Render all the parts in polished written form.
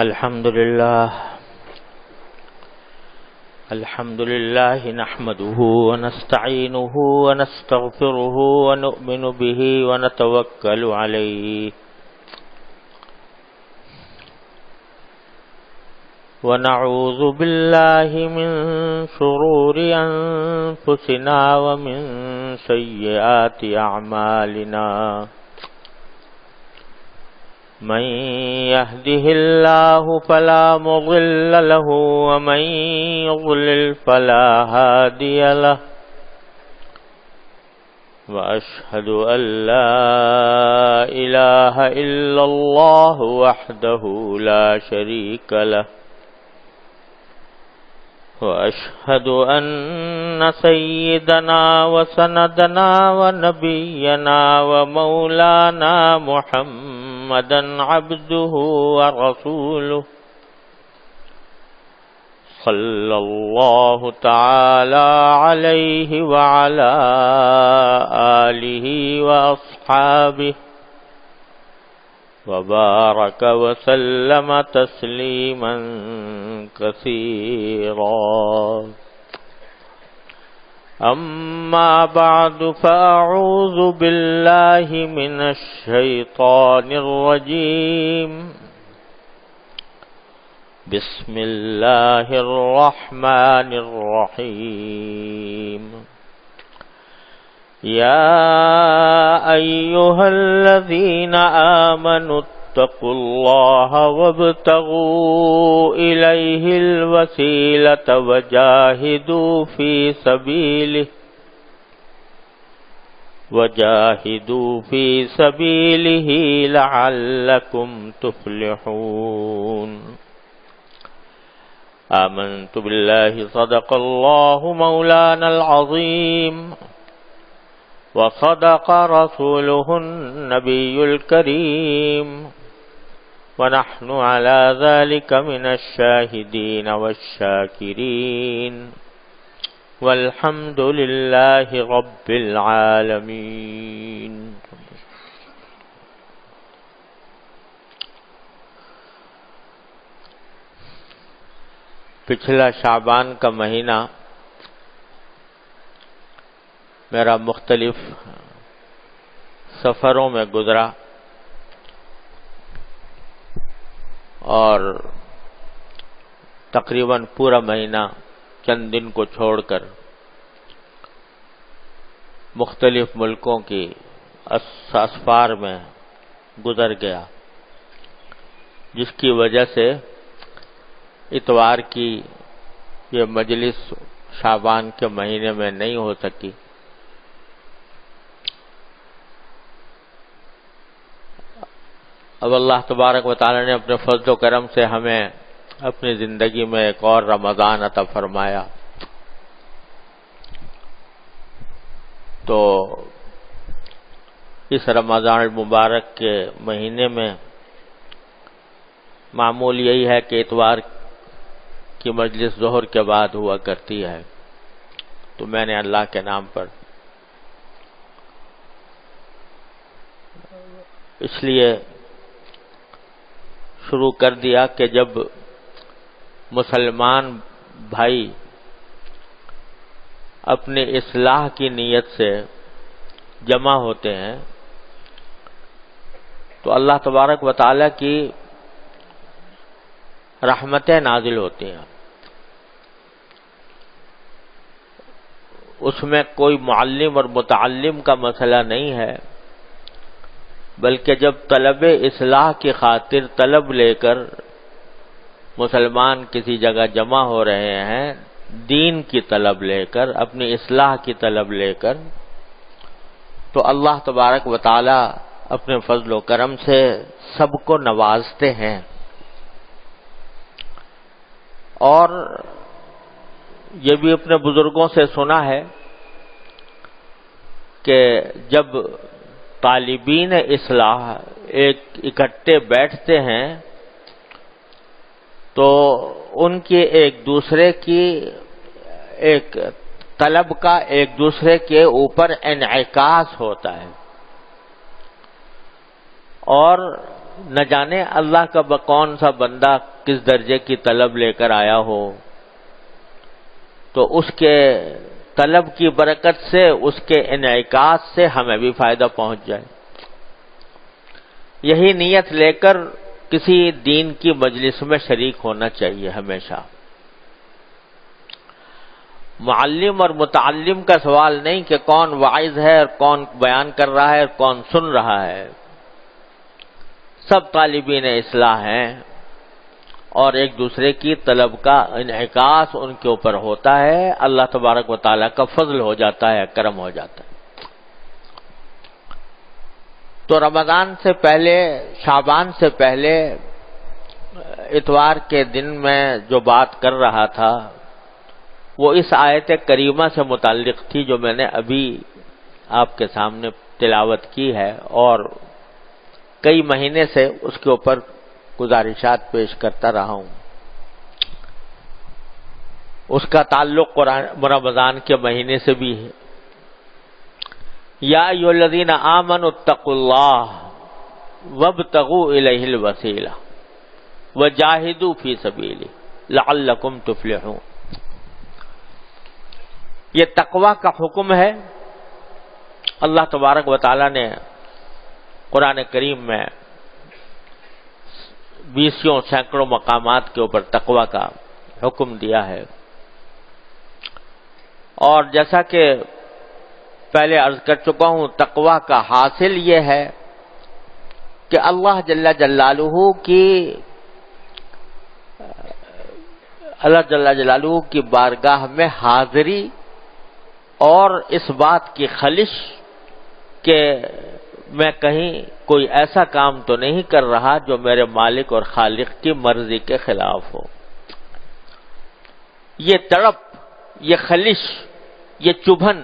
الحمد لله نحمده ونستعينه ونستغفره ونؤمن به ونتوكل عليه ونعوذ بالله من شرور أنفسنا ومن سيئات أعمالنا من يهده الله فلا مضل له ومن يضلل فلا هادي له وأشهد أن لا إله إلا الله وحده لا شريك له وأشهد أن سيدنا وسندنا ونبينا ومولانا محمدا عبده ورسوله صلى الله تعالى عليه وعلى آله وأصحابه وبارك وسلم تسليما كثيرا أما بعد فأعوذ بالله من الشيطان الرجيم بسم الله الرحمن الرحيم يا أيها الذين آمنوا اتقوا الله وابتغوا إليه الوسيلة وجاهدوا في سبيله لعلكم تفلحون آمنت بالله صدق الله مولانا العظيم وصدق رسوله النبي الكريم ونحن على ذلك من الشاهدين والشاكرين والحمد لله رب العالمين. پچھلا شعبان کا مہینہ میرا مختلف سفروں میں گزرا اور تقریباً پورا مہینہ چند دن کو چھوڑ کر مختلف ملکوں کی اسفار میں گزر گیا، جس کی وجہ سے اتوار کی یہ مجلس شعبان کے مہینے میں نہیں ہو سکی۔ اب اللہ تبارک و تعالی نے اپنے فضل و کرم سے ہمیں اپنی زندگی میں ایک اور رمضان عطا فرمایا، تو اس رمضان المبارک کے مہینے میں معمول یہی ہے کہ اتوار کی مجلس ظہر کے بعد ہوا کرتی ہے، تو میں نے اللہ کے نام پر اس لیے شروع کر دیا کہ جب مسلمان بھائی اپنے اصلاح کی نیت سے جمع ہوتے ہیں تو اللہ تبارک و تعالی کی رحمتیں نازل ہوتی ہیں۔ اس میں کوئی معلم اور متعلم کا مسئلہ نہیں ہے، بلکہ جب طلب اصلاح کی خاطر طلب لے کر مسلمان کسی جگہ جمع ہو رہے ہیں، دین کی طلب لے کر، اپنی اصلاح کی طلب لے کر، تو اللہ تبارک و تعالی اپنے فضل و کرم سے سب کو نوازتے ہیں۔ اور یہ بھی اپنے بزرگوں سے سنا ہے کہ جب طالبین اصلاح ایک اکٹھے بیٹھتے ہیں تو ان کی ایک دوسرے کی ایک طلب کا ایک دوسرے کے اوپر انعکاس ہوتا ہے، اور نہ جانے اللہ کا کون سا بندہ کس درجے کی طلب لے کر آیا ہو، تو اس کے طلب کی برکت سے، اس کے انعکاس سے ہمیں بھی فائدہ پہنچ جائے۔ یہی نیت لے کر کسی دین کی مجلس میں شریک ہونا چاہیے ہمیشہ۔ معلم اور متعلم کا سوال نہیں کہ کون واعظ ہے اور کون بیان کر رہا ہے اور کون سن رہا ہے، سب طالبین اصلاح ہیں، اور ایک دوسرے کی طلب کا انعکاس ان کے اوپر ہوتا ہے، اللہ تبارک و تعالیٰ کا فضل ہو جاتا ہے، کرم ہو جاتا ہے۔ تو رمضان سے پہلے، شعبان سے پہلے، اتوار کے دن میں جو بات کر رہا تھا وہ اس آیت کریمہ سے متعلق تھی جو میں نے ابھی آپ کے سامنے تلاوت کی ہے، اور کئی مہینے سے اس کے اوپر گزارشات پیش کرتا رہا ہوں۔ اس کا تعلق رمضان کے مہینے سے بھی ہے۔ یا ایھا الذین آمنوا اتقوا اللہ وابتغوا الیہ الوسیلہ وجاہدوا فی سبیلہ لعلکم تفلحون۔ یہ تقوی کا حکم ہے۔ اللہ تبارک و تعالی نے قرآن کریم میں 20 سینکڑوں مقامات کے اوپر تقوی کا حکم دیا ہے، اور جیسا کہ پہلے عرض کر چکا ہوں، تقوی کا حاصل یہ ہے کہ اللہ جل جلالہ کی بارگاہ میں حاضری اور اس بات کی خلش کہ میں کہیں کوئی ایسا کام تو نہیں کر رہا جو میرے مالک اور خالق کی مرضی کے خلاف ہو۔ یہ تڑپ، یہ خلش، یہ چبھن،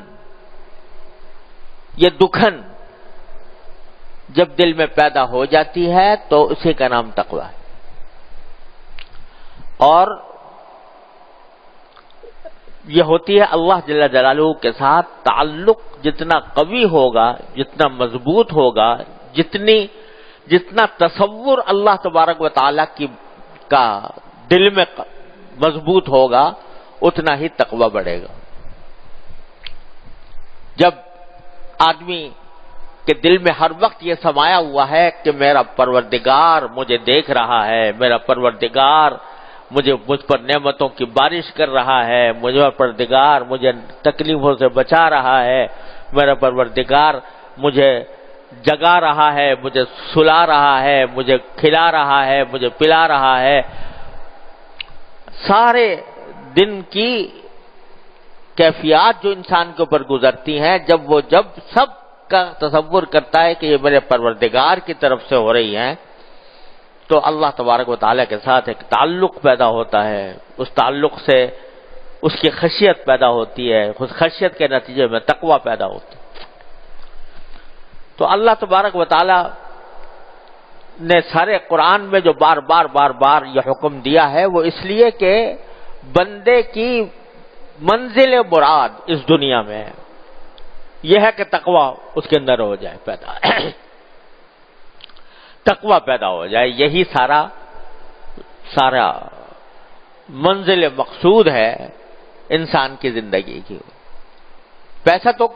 یہ دکھن جب دل میں پیدا ہو جاتی ہے تو اسی کا نام تقوی ہے۔ اور یہ ہوتی ہے اللہ جل جلالہ کے ساتھ تعلق جتنا قوی ہوگا، جتنا مضبوط ہوگا، جتنا تصور اللہ تبارک و تعالی کا دل میں مضبوط ہوگا، اتنا ہی تقوی بڑھے گا۔ جب آدمی کے دل میں ہر وقت یہ سمایا ہوا ہے کہ میرا پروردگار مجھے دیکھ رہا ہے، میرا پروردگار مجھ پر نعمتوں کی بارش کر رہا ہے، میرا پروردگار مجھے تکلیفوں سے بچا رہا ہے، میرا پروردگار مجھے جگا رہا ہے، مجھے سلا رہا ہے، مجھے کھلا رہا ہے، مجھے پلا رہا ہے، سارے دن کی کیفیات جو انسان کے اوپر گزرتی ہیں، جب سب کا تصور کرتا ہے کہ یہ میرے پروردگار کی طرف سے ہو رہی ہیں، تو اللہ تبارک و تعالیٰ کے ساتھ ایک تعلق پیدا ہوتا ہے۔ اس تعلق سے اس کی خشیت پیدا ہوتی ہے، اس خشیت کے نتیجے میں تقوی پیدا ہوتی ہے۔ تو اللہ تبارک و تعالیٰ نے سارے قرآن میں جو بار بار یہ حکم دیا ہے، وہ اس لیے کہ بندے کی منزل مراد اس دنیا میں یہ ہے کہ تقوی اس کے اندر ہو جائے پیدا تقوی پیدا ہو جائے۔ یہی سارا منزل مقصود ہے انسان کی زندگی کی۔ پیسہ تو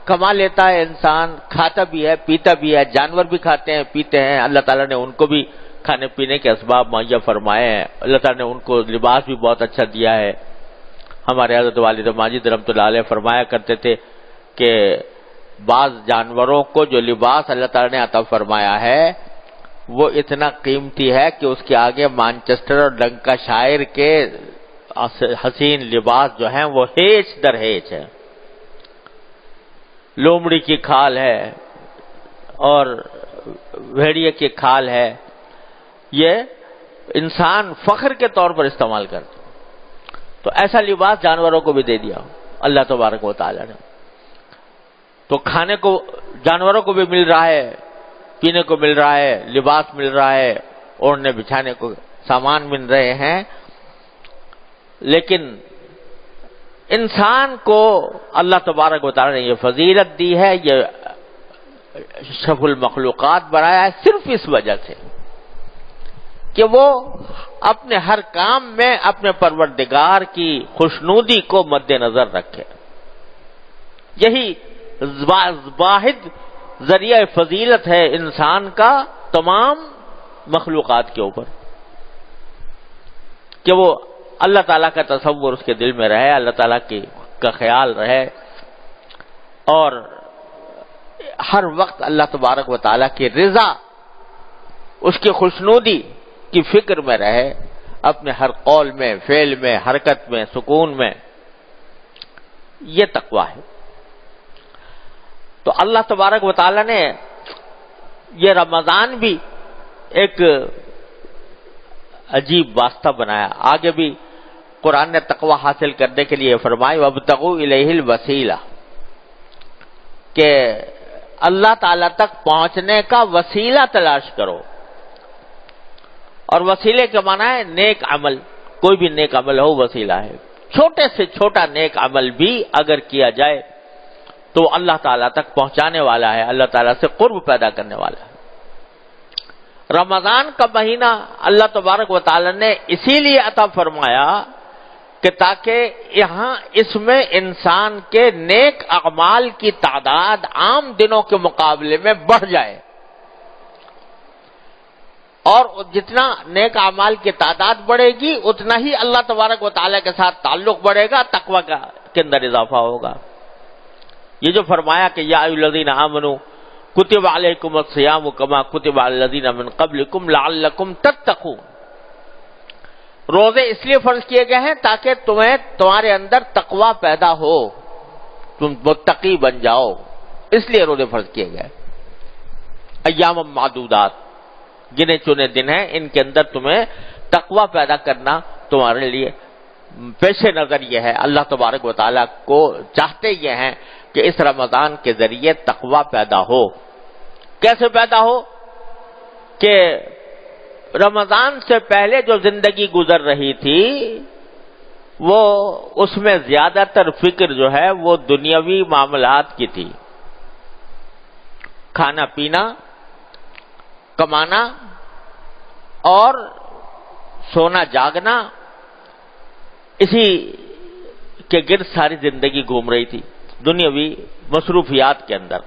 کما لیتا ہے انسان، کھاتا بھی ہے، پیتا بھی ہے، جانور بھی کھاتے ہیں، پیتے ہیں، اللہ تعالیٰ نے ان کو بھی کھانے پینے کے اسباب مہیا فرمائے ہیں، اللہ تعالیٰ نے ان کو لباس بھی بہت اچھا دیا ہے۔ ہمارے حضرت والد ماجد رحمۃ اللہ علیہ فرمایا کرتے تھے کہ بعض جانوروں کو جو لباس اللہ تعالیٰ نے عطا فرمایا ہے وہ اتنا قیمتی ہے کہ اس کے آگے مانچسٹر اور ڈنکا شائر کے حسین لباس جو ہیں وہ ہیچ در ہیچ ہے۔ لومڑی کی کھال ہے اور بھیڑیے کی کھال ہے، یہ انسان فخر کے طور پر استعمال کرتا، تو ایسا لباس جانوروں کو بھی دے دیا اللہ تبارک و تعالی نے۔ تو کھانے کو جانوروں کو بھی مل رہا ہے، پینے کو مل رہا ہے، لباس مل رہا ہے، اوڑھنے بچھانے کو سامان مل رہے ہیں، لیکن انسان کو اللہ تبارک و تعالی نے یہ فضیلت دی ہے، یہ اشرف المخلوقات بنایا ہے صرف اس وجہ سے کہ وہ اپنے ہر کام میں اپنے پروردگار کی خوشنودی کو مد نظر رکھے. یہی واحد ذریعہ فضیلت ہے انسان کا تمام مخلوقات کے اوپر کہ وہ اللہ تعالیٰ کا تصور اس کے دل میں رہے, اللہ تعالیٰ کا خیال رہے, اور ہر وقت اللہ تبارک و تعالیٰ کی رضا, اس کی خوشنودی کی فکر میں رہے, اپنے ہر قول میں, فعل میں, حرکت میں, سکون میں. یہ تقویٰ ہے. تو اللہ تبارک و تعالیٰ نے یہ رمضان بھی ایک عجیب واسطہ بنایا. آگے بھی قرآن نے تقویٰ حاصل کرنے کے لیے فرمایا وابتغوا الیہ الوسیلہ, کہ اللہ تعالی تک پہنچنے کا وسیلہ تلاش کرو. اور وسیلے کے معنی ہے نیک عمل. کوئی بھی نیک عمل ہو وسیلہ ہے. چھوٹے سے چھوٹا نیک عمل بھی اگر کیا جائے تو اللہ تعالیٰ تک پہنچانے والا ہے, اللہ تعالیٰ سے قرب پیدا کرنے والا ہے. رمضان کا مہینہ اللہ تبارک و تعالیٰ نے اسی لیے عطا فرمایا کہ تاکہ یہاں اس میں انسان کے نیک اعمال کی تعداد عام دنوں کے مقابلے میں بڑھ جائے, اور جتنا نیک اعمال کی تعداد بڑھے گی اتنا ہی اللہ تبارک و تعالیٰ کے ساتھ تعلق بڑھے گا, تقویٰ کے اندر اضافہ ہوگا. یہ جو فرمایا کہ یا ایھا الذین آمنوا کتب علیکم الصیام کما کتب علی الذین من قبلکم لعلکم تتقون, روزے اس لیے فرض کیے گئے ہیں تاکہ تمہارے اندر تقویٰ پیدا ہو, تم متقی بن جاؤ, اس لیے روزے فرض کیے گئے. ایام معدودات, گنے چنے دن ہیں, ان کے اندر تمہیں تقویٰ پیدا کرنا تمہارے لیے پیش نظر یہ ہے. اللہ تبارک و تعالیٰ کو چاہتے یہ ہیں کہ اس رمضان کے ذریعے تقویٰ پیدا ہو. کیسے پیدا ہو؟ کہ رمضان سے پہلے جو زندگی گزر رہی تھی وہ اس میں زیادہ تر فکر جو ہے وہ دنیاوی معاملات کی تھی. کھانا پینا, کمانا اور سونا جاگنا, اسی کے گرد ساری زندگی گھوم رہی تھی دنیاوی مصروفیات کے اندر.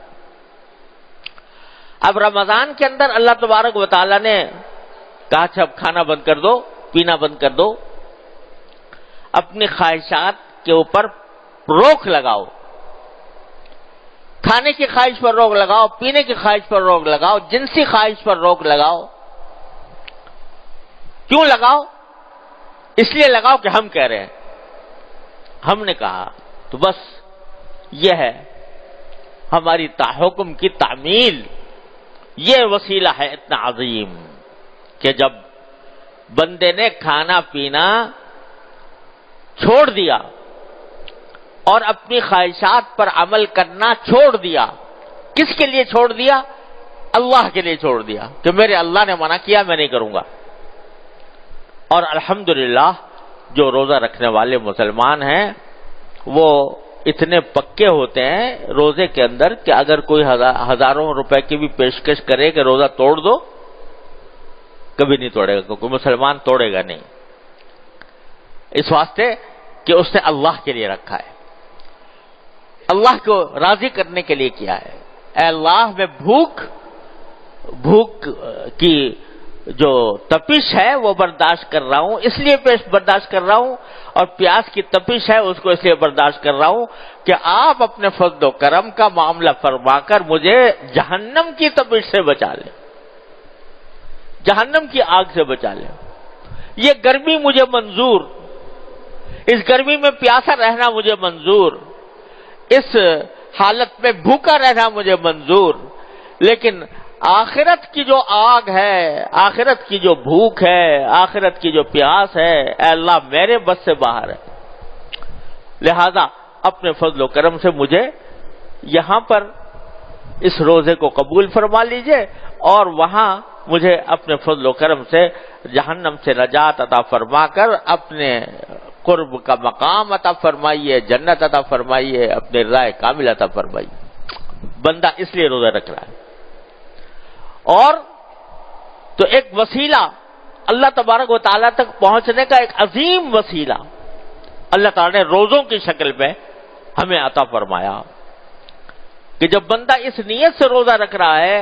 اب رمضان کے اندر اللہ تبارک و تعالیٰ نے کہا اچھا اب کھانا بند کر دو, پینا بند کر دو, اپنی خواہشات کے اوپر روک لگاؤ. کھانے کی خواہش پر روک لگاؤ, پینے کی خواہش پر روک لگاؤ, جنسی خواہش پر روک لگاؤ. کیوں لگاؤ؟ اس لیے لگاؤ کہ ہم کہہ رہے ہیں, ہم نے کہا. تو بس یہ ہے ہماری حکم کی تعمیل. یہ وسیلہ ہے اتنا عظیم کہ جب بندے نے کھانا پینا چھوڑ دیا اور اپنی خواہشات پر عمل کرنا چھوڑ دیا, کس کے لیے چھوڑ دیا؟ اللہ کے لیے چھوڑ دیا کہ میرے اللہ نے منع کیا, میں نہیں کروں گا. اور الحمدللہ جو روزہ رکھنے والے مسلمان ہیں وہ اتنے پکے ہوتے ہیں روزے کے اندر کہ اگر کوئی ہزاروں روپے کی بھی پیشکش کرے کہ روزہ توڑ دو, کبھی نہیں توڑے گا. کوئی مسلمان توڑے گا نہیں, اس واسطے کہ اس نے اللہ کے لیے رکھا ہے, اللہ کو راضی کرنے کے لیے کیا ہے. اے اللہ, میں بھوک کی جو تپش ہے وہ برداشت کر رہا ہوں, اس لیے برداشت کر رہا ہوں, اور پیاس کی تپش ہے اس کو اس لیے برداشت کر رہا ہوں کہ آپ اپنے فضل و کرم کا معاملہ فرما کر مجھے جہنم کی تپش سے بچا لیں, جہنم کی آگ سے بچا لیں. یہ گرمی مجھے منظور, اس گرمی میں پیاسا رہنا مجھے منظور, اس حالت میں بھوکا رہنا مجھے منظور, لیکن آخرت کی جو آگ ہے, آخرت کی جو بھوک ہے, آخرت کی جو پیاس ہے, اے اللہ میرے بس سے باہر ہے. لہذا اپنے فضل و کرم سے مجھے یہاں پر اس روزے کو قبول فرما لیجئے, اور وہاں مجھے اپنے فضل و کرم سے جہنم سے نجات عطا فرما کر اپنے قرب کا مقام عطا فرمائیے, جنت عطا فرمائیے, اپنے رضا کامل عطا فرمائیے. بندہ اس لیے روزہ رکھ رہا ہے، اور تو ایک وسیلہ اللہ تبارک و تعالیٰ تک پہنچنے کا ایک عظیم وسیلہ اللہ تعالیٰ نے روزوں کی شکل میں ہمیں عطا فرمایا کہ جب بندہ اس نیت سے روزہ رکھ رہا ہے،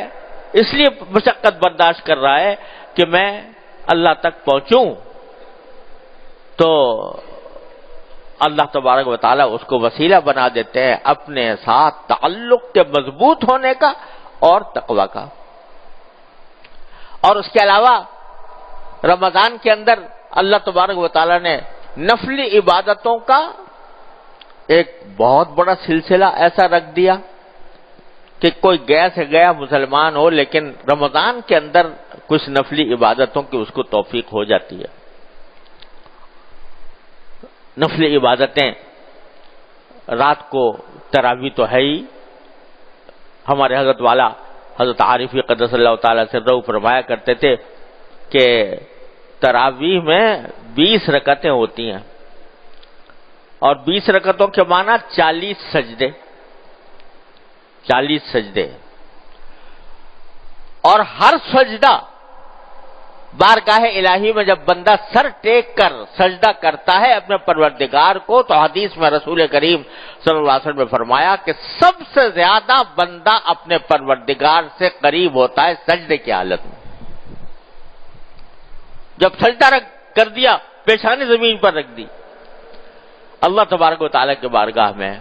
اس لیے مشقت برداشت کر رہا ہے کہ میں اللہ تک پہنچوں، تو اللہ تبارک و تعالیٰ اس کو وسیلہ بنا دیتے ہیں اپنے ساتھ تعلق کے مضبوط ہونے کا اور تقوی کا۔ اور اس کے علاوہ رمضان کے اندر اللہ تبارک و تعالیٰ نے نفلی عبادتوں کا ایک بہت بڑا سلسلہ ایسا رکھ دیا کہ کوئی گیا سے گیا مسلمان ہو لیکن رمضان کے اندر کچھ نفلی عبادتوں کی اس کو توفیق ہو جاتی ہے۔ نفلی عبادتیں، رات کو تراویح تو ہے ہی، ہمارے حضرت والا حضرت عارفی قدس اللہ تعالیٰ سے رضا فرمایا کرتے تھے کہ تراویح میں 20 رکعتیں ہوتی ہیں، اور 20 رکعتوں کے معنی 40 سجدے، 40 سجدے، اور ہر سجدہ بارگاہ الہی میں جب بندہ سر ٹیک کر سجدہ کرتا ہے اپنے پروردگار کو، تو حدیث میں رسول کریم صلی اللہ علیہ وسلم نے فرمایا کہ سب سے زیادہ بندہ اپنے پروردگار سے قریب ہوتا ہے سجدے کی حالت میں۔ جب سجدہ کر دیا، پیشانی زمین پر رکھ دی، اللہ تبارک و تعالیٰ کے بارگاہ میں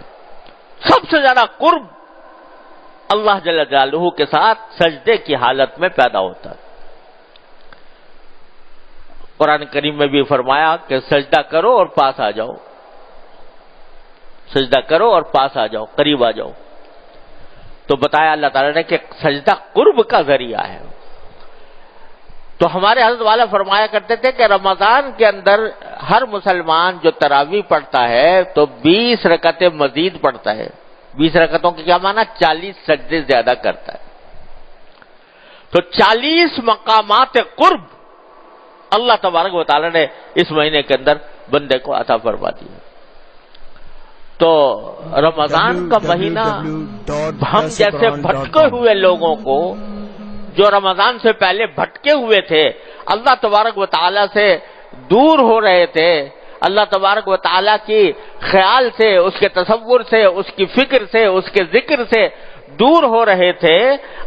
سب سے زیادہ قرب اللہ جل جلالہ کے ساتھ سجدے کی حالت میں پیدا ہوتا ہے۔ قرآن کریم میں بھی فرمایا کہ سجدہ کرو اور پاس آ جاؤ، سجدہ کرو اور پاس آ جاؤ، قریب آ جاؤ۔ تو بتایا اللہ تعالیٰ نے کہ سجدہ قرب کا ذریعہ ہے۔ تو ہمارے حضرت والا فرمایا کرتے تھے کہ رمضان کے اندر ہر مسلمان جو تراویح پڑھتا ہے تو 20 رکعتیں مزید پڑھتا ہے۔ 20 رکعتوں کے کیا معنی؟ 40 سجدے زیادہ کرتا ہے۔ تو 40 مقامات قرب اللہ تبارک و تعالیٰ نے اس مہینے کے اندر بندے کو عطا فرما دیا۔ تو رمضان کا مہینہ ہم جیسے بھٹکے ہوئے لوگوں کو، جو رمضان سے پہلے بھٹکے ہوئے تھے، اللہ تبارک و تعالیٰ سے دور ہو رہے تھے، اللہ تبارک و تعالیٰ کی خیال سے، اس کے تصور سے، اس کی فکر سے، اس کے ذکر سے دور ہو رہے تھے،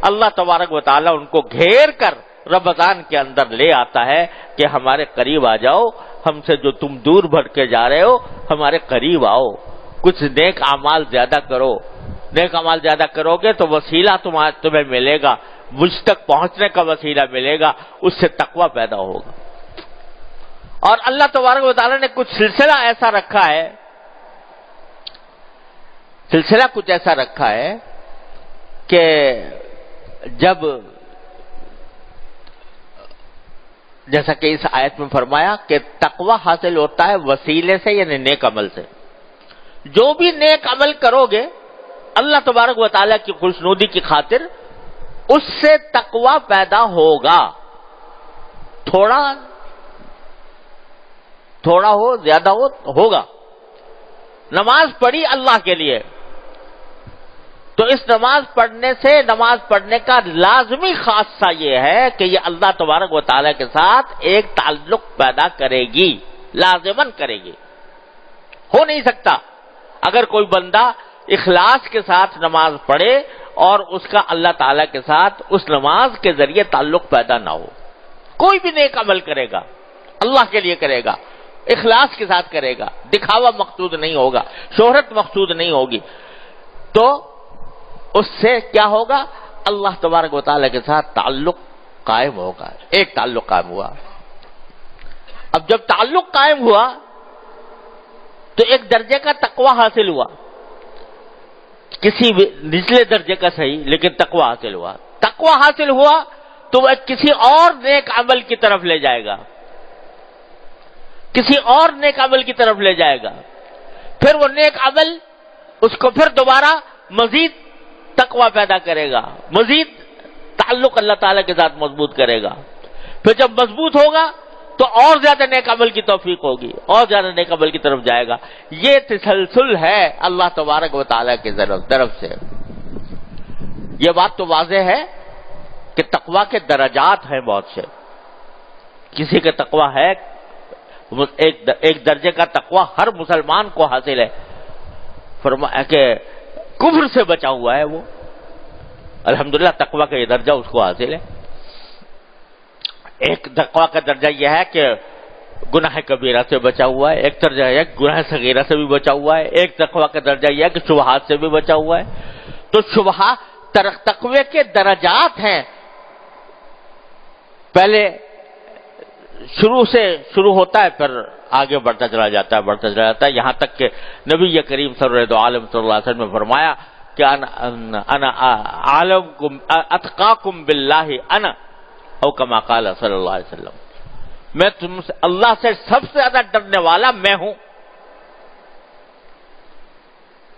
اللہ تبارک و تعالیٰ ان کو گھیر کر رمضان کے اندر لے آتا ہے کہ ہمارے قریب آ جاؤ، ہم سے جو تم دور بھٹکے جا رہے ہو ہمارے قریب آؤ، کچھ نیک اعمال زیادہ کرو، نیک اعمال زیادہ کرو گے تو وسیلہ تمہیں ملے گا، مجھ تک پہنچنے کا وسیلہ ملے گا، اس سے تقوی پیدا ہوگا۔ اور اللہ تبارک و تعالیٰ نے کچھ سلسلہ ایسا رکھا ہے، سلسلہ کچھ ایسا رکھا ہے کہ جب، جیسا کہ اس آیت میں فرمایا کہ تقوی حاصل ہوتا ہے وسیلے سے، یعنی نیک عمل سے۔ جو بھی نیک عمل کرو گے اللہ تبارک و تعالیٰ کی خوشنودی کی خاطر اس سے تقوی پیدا ہوگا، تھوڑا ہو زیادہ ہوگا۔ نماز پڑھی اللہ کے لیے، تو اس نماز پڑھنے سے، نماز پڑھنے کا لازمی خاصہ یہ ہے کہ یہ اللہ تبارک و تعالیٰ کے ساتھ ایک تعلق پیدا کرے گی، لازماً کرے گی۔ ہو نہیں سکتا اگر کوئی بندہ اخلاص کے ساتھ نماز پڑھے اور اس کا اللہ تعالیٰ کے ساتھ اس نماز کے ذریعے تعلق پیدا نہ ہو۔ کوئی بھی نیک عمل کرے گا اللہ کے لیے کرے گا، اخلاص کے ساتھ کرے گا، دکھاوا مقصود نہیں ہوگا، شہرت مقصود نہیں ہوگی، تو اس سے کیا ہوگا؟ اللہ تبارک و تعالیٰ کے ساتھ تعلق قائم ہوگا۔ ایک تعلق قائم ہوا۔ اب جب تعلق قائم ہوا تو ایک درجے کا تقوی حاصل ہوا، کسی بھی نچلے درجے کا صحیح لیکن تقوی حاصل ہوا۔ تقوی حاصل ہوا تو وہ کسی اور نیک عمل کی طرف لے جائے گا، کسی اور نیک عمل کی طرف لے جائے گا، پھر وہ نیک عمل اس کو پھر دوبارہ مزید تقوی پیدا کرے گا، مزید تعلق اللہ تعالیٰ کے ساتھ مضبوط کرے گا، پھر جب مضبوط ہوگا تو اور زیادہ نیک عمل کی توفیق ہوگی، اور زیادہ نیک عمل کی طرف جائے گا۔ یہ تسلسل ہے اللہ تبارک و تعالیٰ کی طرف سے۔ یہ بات تو واضح ہے کہ تقویٰ کے درجات ہیں بہت سے. کسی کا تقویٰ ہے ایک درجے کا تقویٰ ہر مسلمان کو حاصل ہے. فرمایا کہ کفر سے بچا ہوا ہے وہ، الحمدللہ تقویٰ کا یہ درجہ اس کو حاصل ہے. ایک تقویٰ کا درجہ یہ ہے کہ گناہ کبیرہ سے بچا ہوا ہے، ایک درجہ یہ ہے کہ گناہ صغیرہ سے بھی بچا ہوا ہے، ایک تقویٰ کا درجہ یہ ہے کہ شبہات سے بھی بچا ہوا ہے. تو شبہات تقوی کے درجات ہیں. پہلے شروع ہوتا ہے، پھر آگے بڑھتا چلا جاتا ہے یہاں تک کہ نبی کریم سرور عالم صلی اللہ علیہ وسلم نے فرمایا کہ انا عالمکم اتقاکم باللہ انا، او کما قال صلی اللہ علیہ وسلم، میں تم سے اللہ سے سب سے زیادہ ڈرنے والا میں ہوں.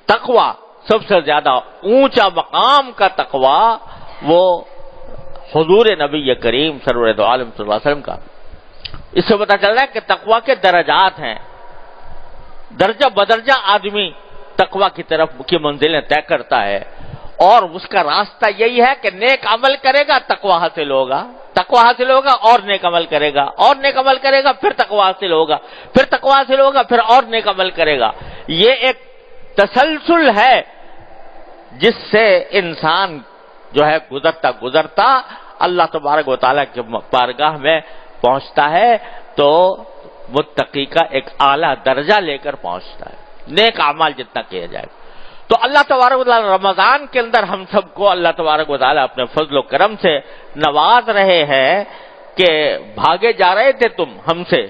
تقوی سب سے زیادہ اونچا مقام کا تقوی وہ حضور نبی کریم سرور عالم صلی اللہ علیہ وسلم کا. اس سے پتہ چل رہا ہے کہ تقوی کے درجات ہیں. درجہ بدرجہ آدمی تقوی کی طرف کی منزلیں طے کرتا ہے، اور اس کا راستہ یہی ہے کہ نیک عمل کرے گا تقوی حاصل ہوگا، تقوی حاصل ہوگا اور نیک عمل کرے گا، اور نیک عمل کرے گا پھر تقوی حاصل ہوگا، پھر تقوی حاصل ہوگا پھر اور نیک عمل کرے گا. یہ ایک تسلسل ہے جس سے انسان جو ہے گزرتا اللہ تبارک و تعالیٰ کے بارگاہ میں پہنچتا ہے، تو متقی کا ایک اعلیٰ درجہ لے کر پہنچتا ہے، نیک اعمال جتنا کیا جائے. تو اللہ تبارک و تعالیٰ رمضان کے اندر ہم سب کو اللہ تبارک و تعالیٰ اپنے فضل و کرم سے نواز رہے ہیں کہ بھاگے جا رہے تھے تم ہم سے،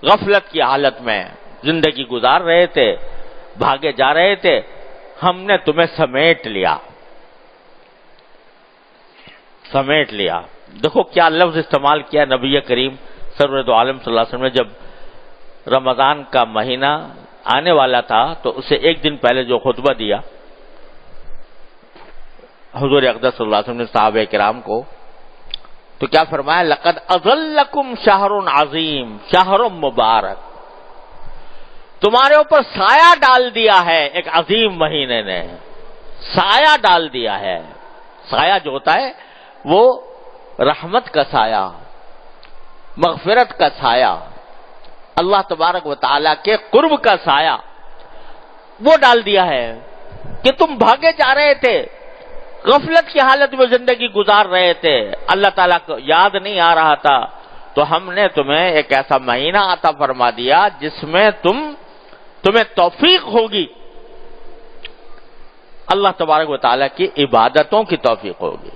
غفلت کی حالت میں زندگی گزار رہے تھے، بھاگے جا رہے تھے، ہم نے تمہیں سمیٹ لیا. دیکھو کیا لفظ استعمال کیا نبی کریم سرور عالم صلی اللہ علیہ وسلم نے. جب رمضان کا مہینہ آنے والا تھا تو اسے ایک دن پہلے جو خطبہ دیا حضور اقدس صلی اللہ علیہ وسلم نے صحابہ کرام کو، تو کیا فرمایا؟ لقد اظلکم شہر عظیم شہر مبارک، تمہارے اوپر سایہ ڈال دیا ہے ایک عظیم مہینے نے، سایہ ڈال دیا ہے. سایہ جو ہوتا ہے وہ رحمت کا سایہ، مغفرت کا سایہ، اللہ تبارک و تعالیٰ کے قرب کا سایہ وہ ڈال دیا ہے کہ تم بھاگے جا رہے تھے، غفلت کی حالت میں زندگی گزار رہے تھے، اللہ تعالیٰ کو یاد نہیں آ رہا تھا، تو ہم نے تمہیں ایک ایسا مہینہ عطا فرما دیا جس میں تمہیں توفیق ہوگی، اللہ تبارک و تعالیٰ کی عبادتوں کی توفیق ہوگی.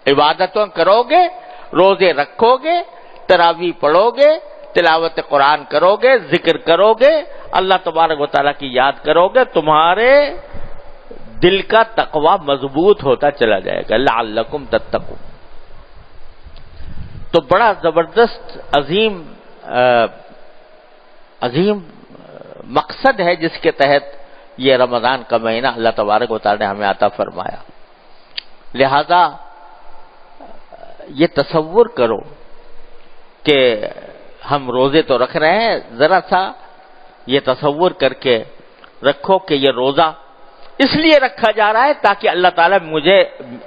عبادتوں کرو گے، روزے رکھو گے، تراویح پڑھو گے، تلاوت قرآن کرو گے، ذکر کرو گے، اللہ تبارک و تعالیٰ کی یاد کرو گے، تمہارے دل کا تقوی مضبوط ہوتا چلا جائے گا. لعلکم تتقون. تو بڑا زبردست عظیم مقصد ہے جس کے تحت یہ رمضان کا مہینہ اللہ تبارک و تعالیٰ نے ہمیں عطا فرمایا. لہذا یہ تصور کرو کہ ہم روزے تو رکھ رہے ہیں، ذرا سا یہ تصور کر کے رکھو کہ یہ روزہ اس لیے رکھا جا رہا ہے تاکہ اللہ تعالیٰ مجھے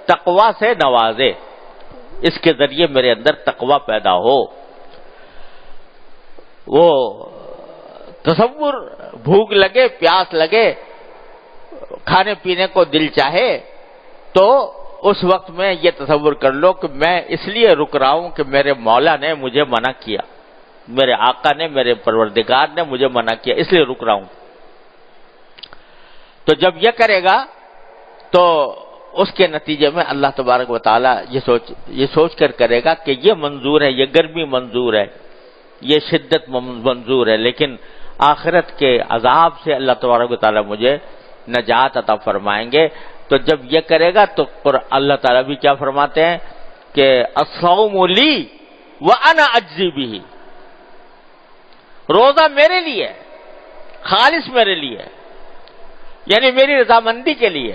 تقوی سے نوازے، اس کے ذریعے میرے اندر تقوی پیدا ہو. وہ تصور، بھوک لگے، پیاس لگے، کھانے پینے کو دل چاہے، تو اس وقت میں یہ تصور کر لو کہ میں اس لیے رک رہا ہوں کہ میرے مولا نے مجھے منع کیا، میرے آقا نے، میرے پروردگار نے مجھے منع کیا، اس لیے رک رہا ہوں. تو جب یہ کرے گا تو اس کے نتیجے میں اللہ تبارک و تعالیٰ یہ سوچ کر کرے گا کہ یہ منظور ہے، یہ گرمی منظور ہے، یہ شدت منظور ہے، لیکن آخرت کے عذاب سے اللہ تبارک و تعالیٰ مجھے نجات عطا فرمائیں گے. تو جب یہ کرے گا تو اللہ تعالیٰ بھی کیا فرماتے ہیں کہ الصوم لی وانا اجزی بہ، روزہ میرے لیے، خالص میرے لیے، یعنی میری رضامندی کے لیے،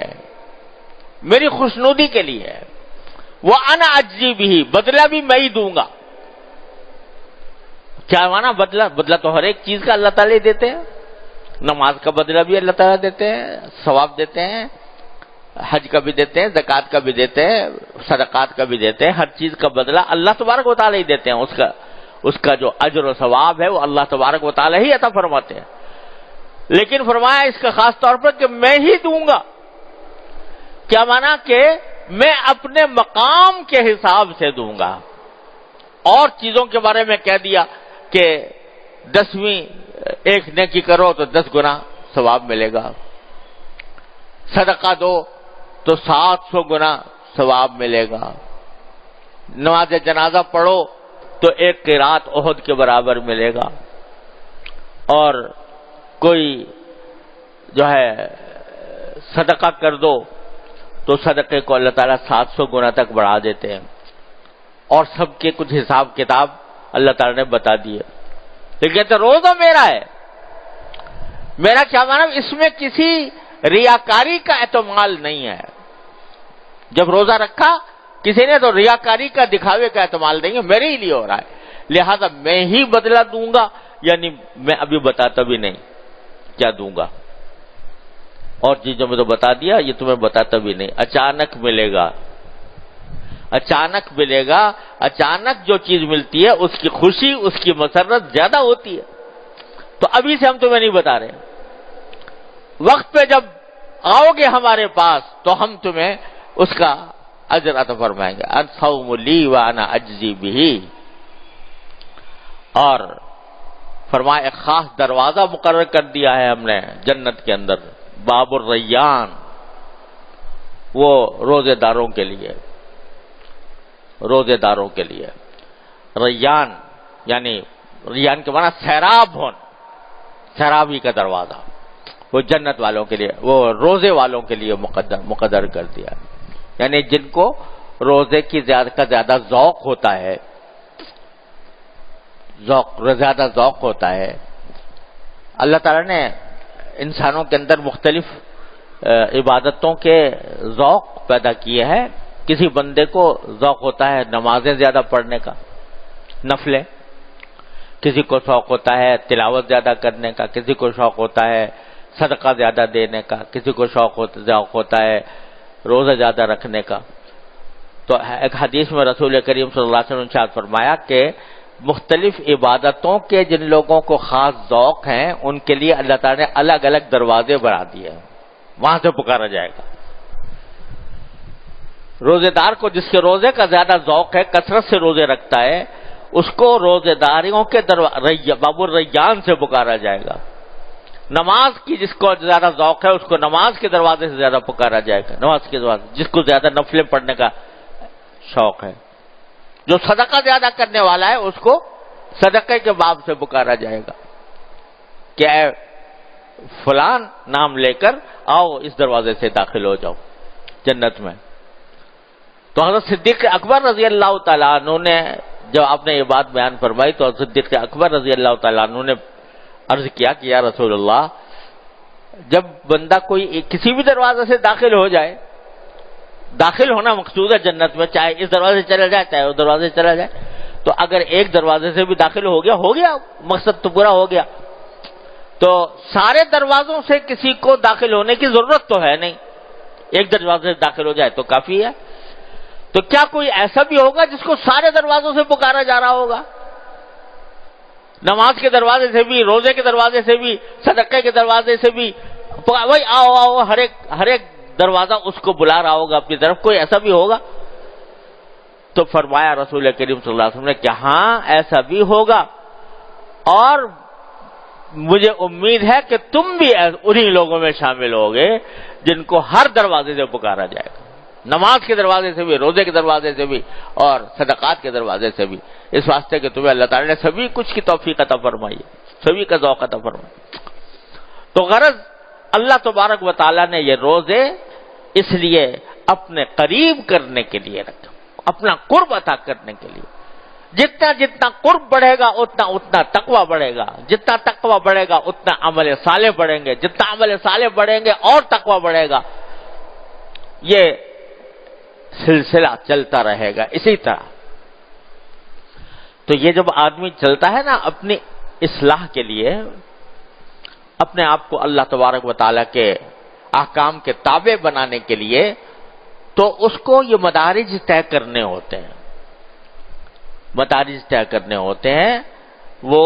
میری خوشنودی کے لیے. وانا اجزی بہ، بدلہ بھی میں ہی دوں گا. کیا مانا بدلہ تو ہر ایک چیز کا اللہ تعالیٰ دیتے ہیں. نماز کا بدلہ بھی اللہ تعالیٰ دیتے ہیں، ثواب دیتے ہیں، حج کا بھی دیتے ہیں، زکوٰۃ کا بھی دیتے ہیں، صدقات کا بھی دیتے ہیں، ہر چیز کا بدلہ اللہ تبارک و تعالیٰ ہی دیتے ہیں، اس کا جو اجر و ثواب ہے وہ اللہ تبارک و تعالیٰ ہی عطا فرماتے ہیں۔ لیکن فرمایا اس کا خاص طور پر کہ میں ہی دوں گا۔ کیا مانا کہ میں اپنے مقام کے حساب سے دوں گا۔ اور چیزوں کے بارے میں کہہ دیا کہ 10ویں ایک نیکی کرو تو 10 گنا ثواب ملے گا، صدقہ دو تو 700 گنا ثواب ملے گا، نماز جنازہ پڑھو تو 1 قرات احد کے برابر ملے گا، اور کوئی جو ہے صدقہ کر دو تو صدقے کو اللہ تعالیٰ 700 گنا تک بڑھا دیتے ہیں، اور سب کے کچھ حساب کتاب اللہ تعالیٰ نے بتا دیے۔ لیکن تو روزہ میرا ہے، میرا کیا مانا، اس میں کسی ریاکاری کا احتمال نہیں ہے۔ جب روزہ رکھا کسی نے تو ریاکاری کا، دکھاوے کا احتمال نہیں ہے، میرے ہی لیے ہو رہا ہے، لہذا میں ہی بدلہ دوں گا، یعنی میں ابھی بتاتا بھی نہیں کیا دوں گا، اور چیزوں میں تو بتا دیا، یہ تمہیں بتاتا بھی نہیں، اچانک ملے گا، اچانک ملے گا۔ اچانک جو چیز ملتی ہے اس کی خوشی، اس کی مسرت زیادہ ہوتی ہے، تو ابھی سے ہم تمہیں نہیں بتا رہے، وقت پہ جب آؤ گے ہمارے پاس تو ہم تمہیں اس کا اجر عطا فرمائیں گے۔ الصوم لی وانا اجزی بہ، اور فرمایا ایک خاص دروازہ مقرر کر دیا ہے ہم نے جنت کے اندر، باب الریان، وہ روزے داروں کے لیے، روزے داروں کے لیے۔ ریان یعنی ریان کے معنی سیراب ہونا، سیرابی کا دروازہ، وہ جنت والوں کے لیے، وہ روزے والوں کے لیے مقدر کر دیا، یعنی جن کو روزے کی زیادہ ذوق ہوتا ہے، زیادہ ذوق ہوتا ہے۔ اللہ تعالیٰ نے انسانوں کے اندر مختلف عبادتوں کے ذوق پیدا کیے ہیں۔ کسی بندے کو ذوق ہوتا ہے نمازیں زیادہ پڑھنے کا، نفلیں، کسی کو شوق ہوتا ہے تلاوت زیادہ کرنے کا، کسی کو شوق ہوتا ہے صدقہ زیادہ دینے کا، کسی کو شوق ہوتا ہے روزہ زیادہ رکھنے کا۔ تو ایک حدیث میں رسول کریم صلی اللہ علیہ وسلم نے ارشاد فرمایا کہ مختلف عبادتوں کے جن لوگوں کو خاص ذوق ہیں ان کے لیے اللہ تعالیٰ نے الگ الگ دروازے بنا دیے ہیں، وہاں سے پکارا جائے گا۔ روزے دار کو جس کے روزے کا زیادہ ذوق ہے، کثرت سے روزے رکھتا ہے، اس کو روزے داریوں کے باب الریان سے پکارا جائے گا۔ نماز کی جس کو زیادہ ذوق ہے اس کو نماز کے دروازے سے زیادہ پکارا جائے گا، نماز کے دروازے، جس کو زیادہ نفلیں پڑھنے کا شوق ہے، جو صدقہ زیادہ کرنے والا ہے اس کو صدقے کے باب سے پکارا جائے گا کہ اے فلان نام لے کر آؤ اس دروازے سے داخل ہو جاؤ جنت میں۔ تو حضرت صدیق اکبر رضی اللہ تعالیٰ عنہ نے جب آپ نے یہ بات بیان فرمائی تو حضرت صدیق اکبر رضی اللہ تعالیٰ عنہ نے عرض کیا کہ یا رسول اللہ، جب بندہ کوئی کسی بھی دروازے سے داخل ہو جائے، داخل ہونا مقصود ہے جنت میں، چاہے اس دروازے سے چلا جائے چاہے اس دروازے سے چلا جائے، تو اگر ایک دروازے سے بھی داخل ہو گیا مقصد تو پورا ہو گیا۔ تو سارے دروازوں سے کسی کو داخل ہونے کی ضرورت تو ہے نہیں، ایک دروازے سے داخل ہو جائے تو کافی ہے۔ تو کیا کوئی ایسا بھی ہوگا جس کو سارے دروازوں سے پکارا جا رہا ہوگا، نماز کے دروازے سے بھی، روزے کے دروازے سے بھی، صدقے کے دروازے سے بھی، وہی آؤ آؤ، ہر ایک دروازہ اس کو بلا رہا ہوگا اپنی طرف، کوئی ایسا بھی ہوگا؟ تو فرمایا رسول کریم صلی اللہ علیہ وسلم نے کہ ہاں ایسا بھی ہوگا، اور مجھے امید ہے کہ تم بھی انہی لوگوں میں شامل ہوگے جن کو ہر دروازے سے پکارا جائے گا، نماز کے دروازے سے بھی، روزے کے دروازے سے بھی، اور صدقات کے دروازے سے بھی، اس واسطے کہ تمہیں اللہ تعالیٰ نے سبھی کچھ کی توفیق عطا فرمائی ہے، سبھی کا ذوق عطا فرمائی۔ تو غرض اللہ تبارک و تعالیٰ نے یہ روزے اس لیے اپنے قریب کرنے کے لیے رکھا، اپنا قرب عطا کرنے کے لیے۔ جتنا قرب بڑھے گا اتنا تقویٰ بڑھے گا، جتنا تقویٰ بڑھے گا اتنا عمل صالح بڑھیں گے، جتنا عمل صالح بڑھیں گے اور تقویٰ بڑھے گا، یہ سلسلہ چلتا رہے گا اسی طرح۔ تو یہ جب آدمی چلتا ہے نا اپنی اصلاح کے لیے، اپنے آپ کو اللہ تبارک و تعالیٰ کے احکام کے تابع بنانے کے لیے تو اس کو یہ مدارج طے کرنے ہوتے ہیں، مدارج طے کرنے ہوتے ہیں، وہ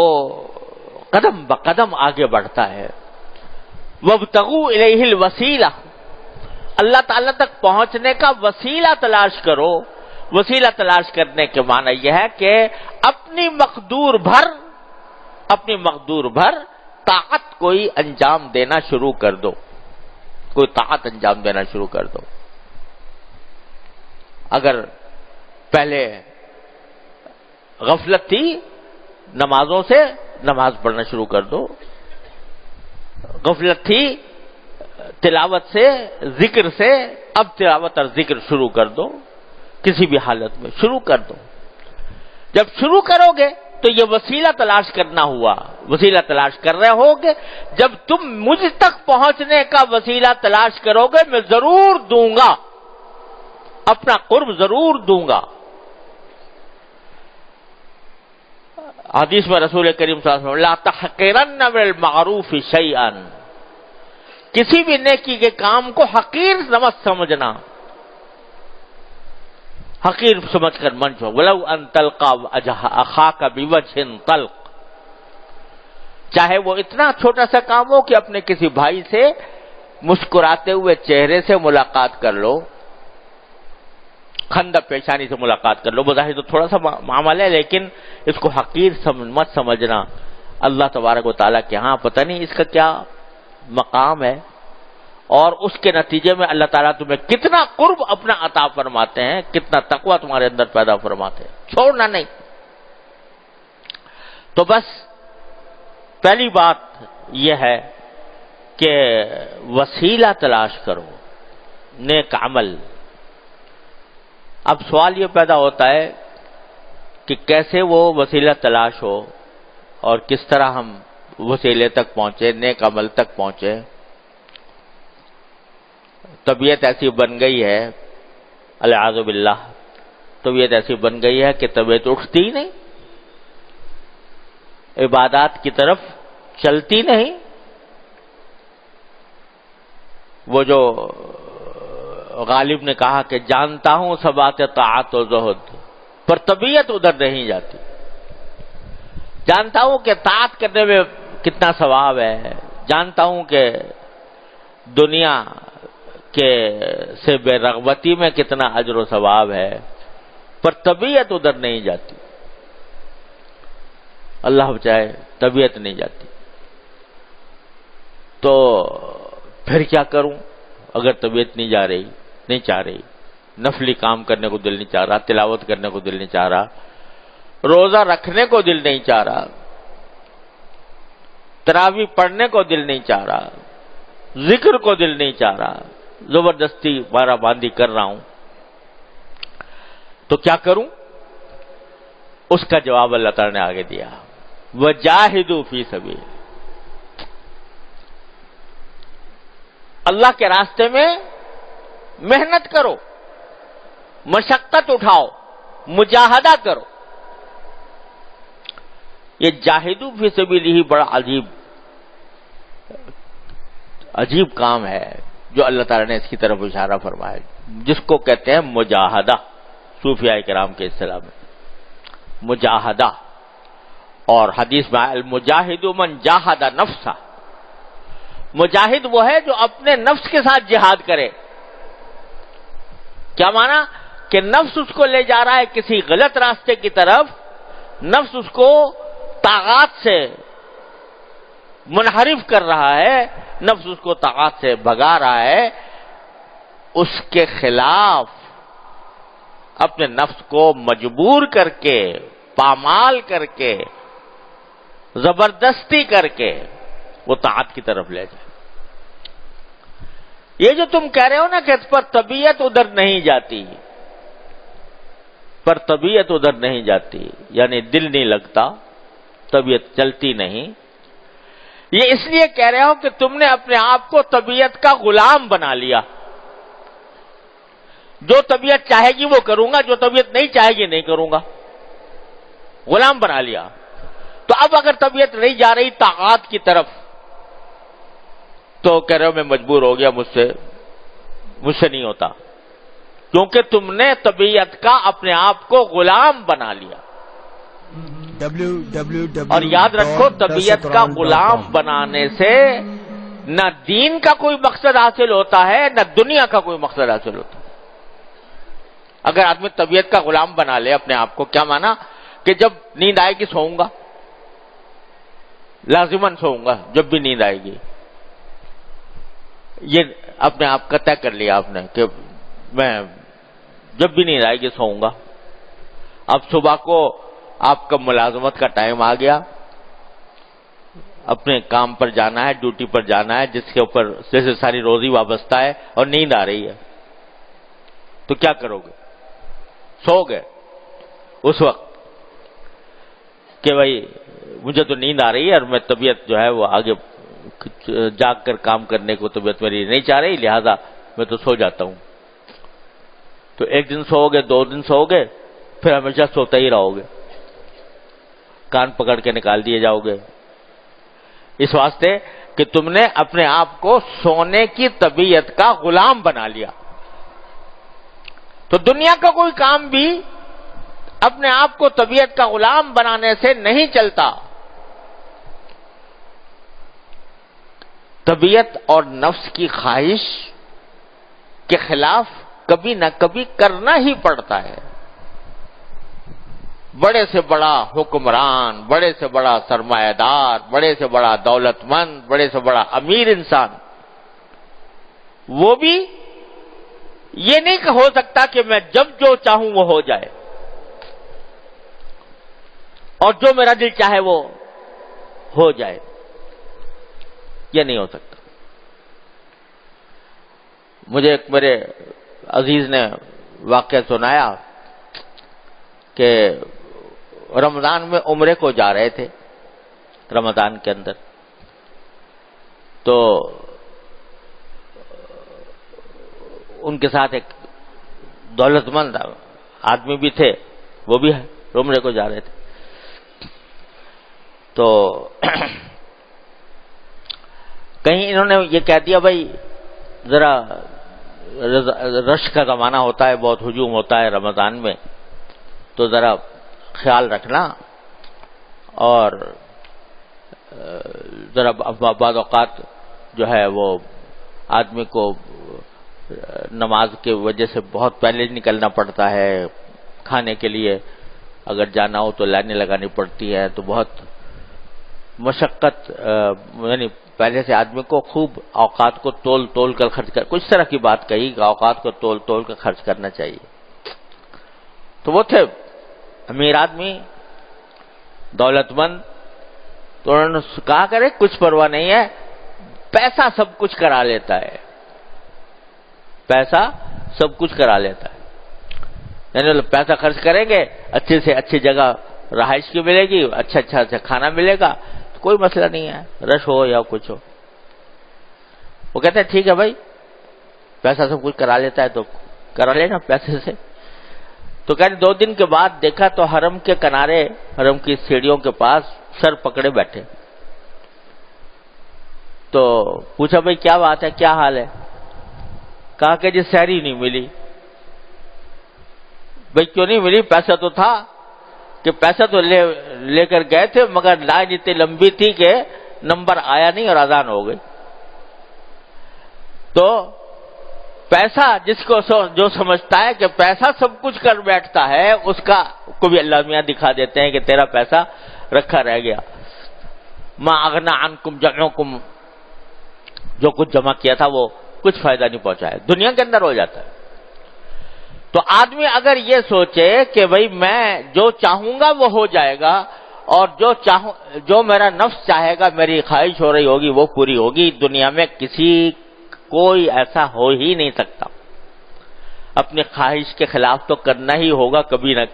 قدم بقدم آگے بڑھتا ہے۔ وابتغوا الیہ الوسیلہ، اللہ تعالیٰ تک پہنچنے کا وسیلہ تلاش کرو۔ وسیلہ تلاش کرنے کے معنی یہ ہے کہ اپنی مقدور بھر طاعت کوئی انجام دینا شروع کر دو، کوئی طاعت انجام دینا شروع کر دو۔ اگر پہلے غفلت تھی نمازوں سے، نماز پڑھنا شروع کر دو۔ غفلت تھی تلاوت سے، ذکر سے، اب تلاوت اور ذکر شروع کر دو، کسی بھی حالت میں شروع کر دو۔ جب شروع کرو گے تو یہ وسیلہ تلاش کرنا ہوا، وسیلہ تلاش کر رہے ہوگے۔ جب تم مجھ تک پہنچنے کا وسیلہ تلاش کرو گے میں ضرور دوں گا، اپنا قرب ضرور دوں گا۔ حدیث میں رسول کریم صلی اللہ علیہ وسلم لا تحقرن من المعروف شیئا، کسی بھی نیکی کے کام کو حقیر مت سمجھنا، حقیر سمجھ کر من چھو۔ ولو ان تلقى اخاك بوجه طلق، چاہے وہ اتنا چھوٹا سا کام ہو کہ اپنے کسی بھائی سے مسکراتے ہوئے چہرے سے ملاقات کر لو، خندق پیشانی سے ملاقات کر لو، بظاہر تو تھوڑا سا معاملہ ہے لیکن اس کو حقیر مت سمجھنا۔ اللہ تبارک و تعالیٰ کے ہاں پتہ نہیں اس کا کیا مقام ہے، اور اس کے نتیجے میں اللہ تعالیٰ تمہیں کتنا قرب اپنا عطا فرماتے ہیں، کتنا تقویٰ تمہارے اندر پیدا فرماتے ہیں، چھوڑنا نہیں۔ تو بس پہلی بات یہ ہے کہ وسیلہ تلاش کرو، نیک عمل۔ اب سوال یہ پیدا ہوتا ہے کہ کیسے وہ وسیلہ تلاش ہو اور کس طرح ہم وسیلے تک پہنچے، نیک عمل تک پہنچے۔ طبیعت ایسی بن گئی ہے، العیاذ باللہ، طبیعت ایسی بن گئی ہے کہ طبیعت اٹھتی ہی نہیں، عبادات کی طرف چلتی نہیں۔ وہ جو غالب نے کہا کہ جانتا ہوں سبات طاعت و زہد، پر طبیعت ادھر نہیں جاتی۔ جانتا ہوں کہ طاعت کرنے میں کتنا ثواب ہے، جانتا ہوں کہ دنیا کے سے بے رغبتی میں کتنا اجر و ثواب ہے، پر طبیعت ادھر نہیں جاتی۔ اللہ بچائے، طبیعت نہیں جاتی۔ تو پھر کیا کروں اگر طبیعت نہیں جا رہی، نہیں چاہ رہی، نفلی کام کرنے کو دل نہیں چاہ رہا، تلاوت کرنے کو دل نہیں چاہ رہا، روزہ رکھنے کو دل نہیں چاہ رہا، تراویح پڑھنے کو دل نہیں چاہ رہا، ذکر کو دل نہیں چاہ رہا، زبردستی مارا باندھی کر رہا ہوں، تو کیا کروں؟ اس کا جواب اللہ تعالی نے آگے دیا، وجاہدوا فی سبیل، اللہ کے راستے میں محنت کرو، مشقت اٹھاؤ، مجاہدہ کرو۔ یہ جاہدوا فی سبیل ہی بڑا عجیب کام ہے جو اللہ تعالیٰ نے اس کی طرف اشارہ فرمایا، جس کو کہتے ہیں مجاہدہ، صوفیاء کرام کے اصطلاح میں مجاہدہ۔ اور حدیث میں المجاہد من جاہد نفسہ، مجاہد وہ ہے جو اپنے نفس کے ساتھ جہاد کرے۔ کیا معنی؟ کہ نفس اس کو لے جا رہا ہے کسی غلط راستے کی طرف، نفس اس کو طاغات سے منحرف کر رہا ہے، نفس اس کو طاغات سے بھگا رہا ہے، اس کے خلاف اپنے نفس کو مجبور کر کے، پامال کر کے، زبردستی کر کے وہ طاعت کی طرف لے جائے۔ یہ جو تم کہہ رہے ہو نا کہ اس پر طبیعت ادھر نہیں جاتی، پر طبیعت ادھر نہیں جاتی یعنی دل نہیں لگتا، طبیعت چلتی نہیں، یہ اس لیے کہہ رہے ہو کہ تم نے اپنے آپ کو طبیعت کا غلام بنا لیا۔ جو طبیعت چاہے گی وہ کروں گا، جو طبیعت نہیں چاہے گی نہیں کروں گا، غلام بنا لیا۔ تو اب اگر طبیعت نہیں جا رہی طاعات کی طرف تو کہہ رہے ہو میں مجبور ہو گیا، مجھ سے نہیں ہوتا، کیونکہ تم نے طبیعت کا اپنے آپ کو غلام بنا لیا۔ اور یاد رکھو طبیعت کا غلام بنانے سے نہ دین کا کوئی مقصد حاصل ہوتا ہے، نہ دنیا کا کوئی مقصد حاصل ہوتا ہے۔ اگر آدمی طبیعت کا غلام بنا لے اپنے آپ کو، کیا مانا کہ جب نیند آئے گی سوؤں گا، لازماً سوؤں گا جب بھی نیند آئے گی، یہ اپنے آپ کا طے کر لیا آپ نے کہ میں جب بھی نیند آئے گی سوؤں گا۔ اب صبح کو آپ کا ملازمت کا ٹائم آ گیا، اپنے کام پر جانا ہے، ڈیوٹی پر جانا ہے، جس کے اوپر جیسے ساری روزی وابستہ ہے، اور نیند آ رہی ہے، تو کیا کرو گے؟ سو گئے اس وقت کہ بھائی مجھے تو نیند آ رہی ہے اور میں طبیعت جو ہے وہ آگے جاگ کر کام کرنے کو طبیعت میری نہیں چاہ رہی، لہذا میں تو سو جاتا ہوں۔ تو ایک دن سو گے، 2 دن سو گے، پھر ہمیشہ سوتا ہی رہو گے، کان پکڑ کے نکال دیے جاؤ گے، اس واسطے کہ تم نے اپنے آپ کو سونے کی طبیعت کا غلام بنا لیا۔ تو دنیا کا کوئی کام بھی اپنے آپ کو طبیعت کا غلام بنانے سے نہیں چلتا۔ طبیعت اور نفس کی خواہش کے خلاف کبھی نہ کبھی کرنا ہی پڑتا ہے۔ بڑے سے بڑا حکمران، بڑے سے بڑا سرمایہ دار، بڑے سے بڑا دولت مند، بڑے سے بڑا امیر انسان، وہ بھی یہ نہیں ہو سکتا کہ میں جب جو چاہوں وہ ہو جائے اور جو میرا دل چاہے وہ ہو جائے، یہ نہیں ہو سکتا۔ مجھے ایک میرے عزیز نے واقعہ سنایا کہ رمضان میں عمرے کو جا رہے تھے، رمضان کے اندر، تو ان کے ساتھ ایک دولت مند آدمی بھی تھے، وہ بھی عمرے کو جا رہے تھے۔ تو کہیں انہوں نے یہ کہہ دیا بھائی ذرا رش کا زمانہ ہوتا ہے، بہت ہجوم ہوتا ہے رمضان میں، تو ذرا خیال رکھنا، اور ذرا بعض اوقات جو ہے وہ آدمی کو نماز کی وجہ سے بہت پہلے نکلنا پڑتا ہے، کھانے کے لیے اگر جانا ہو تو لائنیں لگانی پڑتی ہے، تو بہت مشقت، یعنی پہلے سے آدمی کو خوب اوقات کو تول کر خرچ کر، کچھ طرح کی بات کہی کہ اوقات کو تول کر خرچ کرنا چاہیے۔ تو وہ تھے امیر آدمی، دولت مند، تو انہوں نے کہا کرے کچھ پرواہ نہیں ہے، پیسہ سب کچھ کرا لیتا ہے، پیسہ سب کچھ کرا لیتا ہے، یعنی پیسہ خرچ کریں گے، اچھے سے اچھی جگہ رہائش کی ملے گی، اچھا کھانا ملے گا، تو کوئی مسئلہ نہیں ہے، رش ہو یا کچھ ہو۔ وہ کہتے ہیں ٹھیک ہے بھائی، پیسہ سب کچھ کرا لیتا ہے تو کرا لینا پیسے سے۔ تو کہتے 2 دن کے بعد دیکھا تو حرم کے کنارے، حرم کی سیڑھیوں کے پاس سر پکڑے بیٹھے۔ تو پوچھا بھائی کیا بات ہے، کیا حال ہے؟ کہا کہ جی سحری نہیں ملی۔ بھائی کیوں نہیں ملی؟ پیسہ تو تھا، کہ پیسہ تو لے کر گئے تھے، مگر لائن اتنی لمبی تھی کہ نمبر آیا نہیں اور اذان ہو گئی۔ تو پیسہ جس کو جو سمجھتا ہے کہ پیسہ سب کچھ کر بیٹھتا ہے، اس کا کو بھی اللہ میاں دکھا دیتے ہیں کہ تیرا پیسہ رکھا رہ گیا۔ ما اغنی عنکم جمعکم، جو کچھ جمع کیا تھا وہ کچھ فائدہ نہیں پہنچایا، دنیا کے اندر ہو جاتا ہے۔ تو آدمی اگر یہ سوچے کہ بھئی میں جو چاہوں گا وہ ہو جائے گا، اور جو میرا نفس چاہے گا، میری خواہش ہو رہی ہوگی وہ پوری ہوگی، دنیا میں کوئی ایسا ہو ہی نہیں سکتا۔ اپنی خواہش کے خلاف تو کرنا ہی ہوگا، کبھی نہ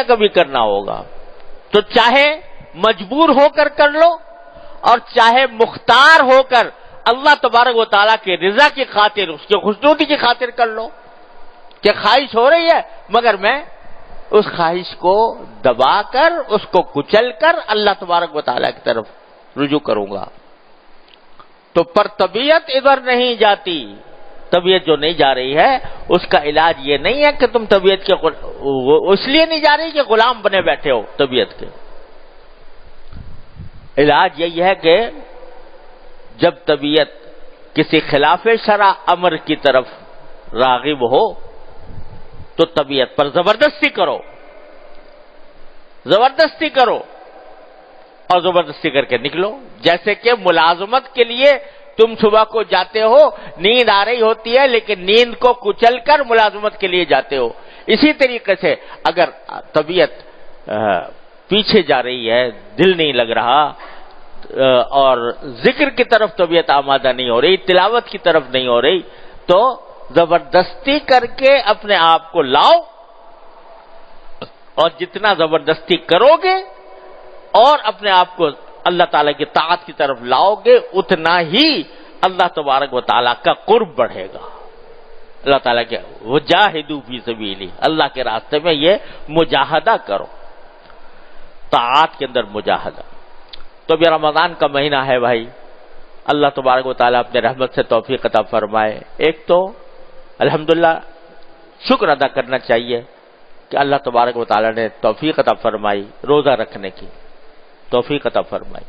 کبھی کرنا ہوگا۔ تو چاہے مجبور ہو کر لو، اور چاہے مختار ہو کر اللہ تبارک و تعالیٰ کی رضا کی خاطر، اس کی خوشنودی کی خاطر کر لو، کہ خواہش ہو رہی ہے مگر میں اس خواہش کو دبا کر، اس کو کچل کر اللہ تبارک و تعالیٰ کی طرف رجوع کروں گا۔ تو پر طبیعت ادھر نہیں جاتی. طبیعت جو نہیں جا رہی ہے اس کا علاج یہ نہیں ہے کہ تم طبیعت کے اس لیے نہیں جا رہی کہ غلام بنے بیٹھے ہو طبیعت کے. علاج یہی ہے کہ جب طبیعت کسی خلاف شرع امر کی طرف راغب ہو تو طبیعت پر زبردستی کرو اور زبردستی کر کے نکلو. جیسے کہ ملازمت کے لیے تم صبح کو جاتے ہو, نیند آ رہی ہوتی ہے لیکن نیند کو کچل کر ملازمت کے لیے جاتے ہو. اسی طریقے سے اگر طبیعت پیچھے جا رہی ہے, دل نہیں لگ رہا اور ذکر کی طرف طبیعت آمادہ نہیں ہو رہی, تلاوت کی طرف نہیں ہو رہی, تو زبردستی کر کے اپنے آپ کو لاؤ, اور جتنا زبردستی کرو گے اور اپنے آپ کو اللہ تعالیٰ کی طاعت کی طرف لاؤ گے اتنا ہی اللہ تبارک و تعالیٰ کا قرب بڑھے گا. اللہ تعالیٰ کے وجاہدوا فی سبیلہ, اللہ کے راستے میں یہ مجاہدہ کرو, طاعات کے اندر مجاہدہ. تو اب یہ رمضان کا مہینہ ہے بھائی, اللہ تبارک و تعالیٰ اپنے رحمت سے توفیق عطا فرمائے. ایک تو الحمدللہ شکر ادا کرنا چاہیے کہ اللہ تبارک و تعالیٰ نے توفیق عطا فرمائی, روزہ رکھنے کی توفیق عطا فرمائی.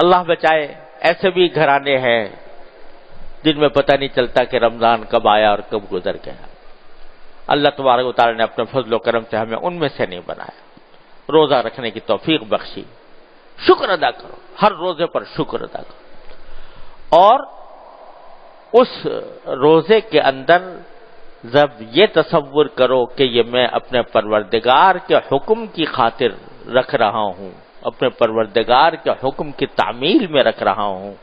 اللہ بچائے ایسے بھی گھرانے ہیں جن میں پتہ نہیں چلتا کہ رمضان کب آیا اور کب گزر گیا. اللہ تبارک و تعالیٰ نے اپنے فضل و کرم سے ہمیں ان میں سے نہیں بنایا, روزہ رکھنے کی توفیق بخشی. شکر ادا کرو, ہر روزے پر شکر ادا کرو, اور اس روزے کے اندر جب یہ تصور کرو کہ یہ میں اپنے پروردگار کے حکم کی خاطر رکھ رہا ہوں, اپنے پروردگار کے حکم کی تعمیل میں رکھ رہا ہوں,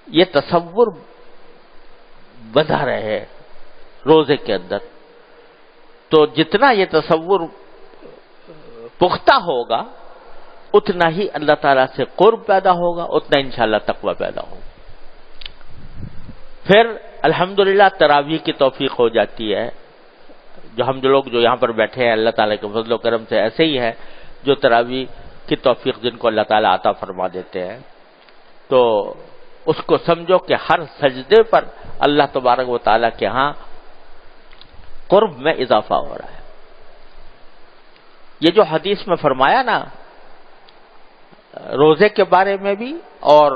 یہ تصور بندھا رہے روزے کے اندر, تو جتنا یہ تصور پختہ ہوگا اتنا ہی اللہ تعالیٰ سے قرب پیدا ہوگا, اتنا انشاءاللہ تقوی پیدا ہوگا. پھر الحمدللہ تراویح کی توفیق ہو جاتی ہے. جو ہم جو لوگ جو یہاں پر بیٹھے ہیں اللہ تعالیٰ کے فضل و کرم سے ایسے ہی ہے جو تراویح کی توفیق جن کو اللہ تعالیٰ عطا فرما دیتے ہیں, تو اس کو سمجھو کہ ہر سجدے پر اللہ تبارک و تعالیٰ کے ہاں قرب میں اضافہ ہو رہا ہے. یہ جو حدیث میں فرمایا نا روزے کے بارے میں بھی اور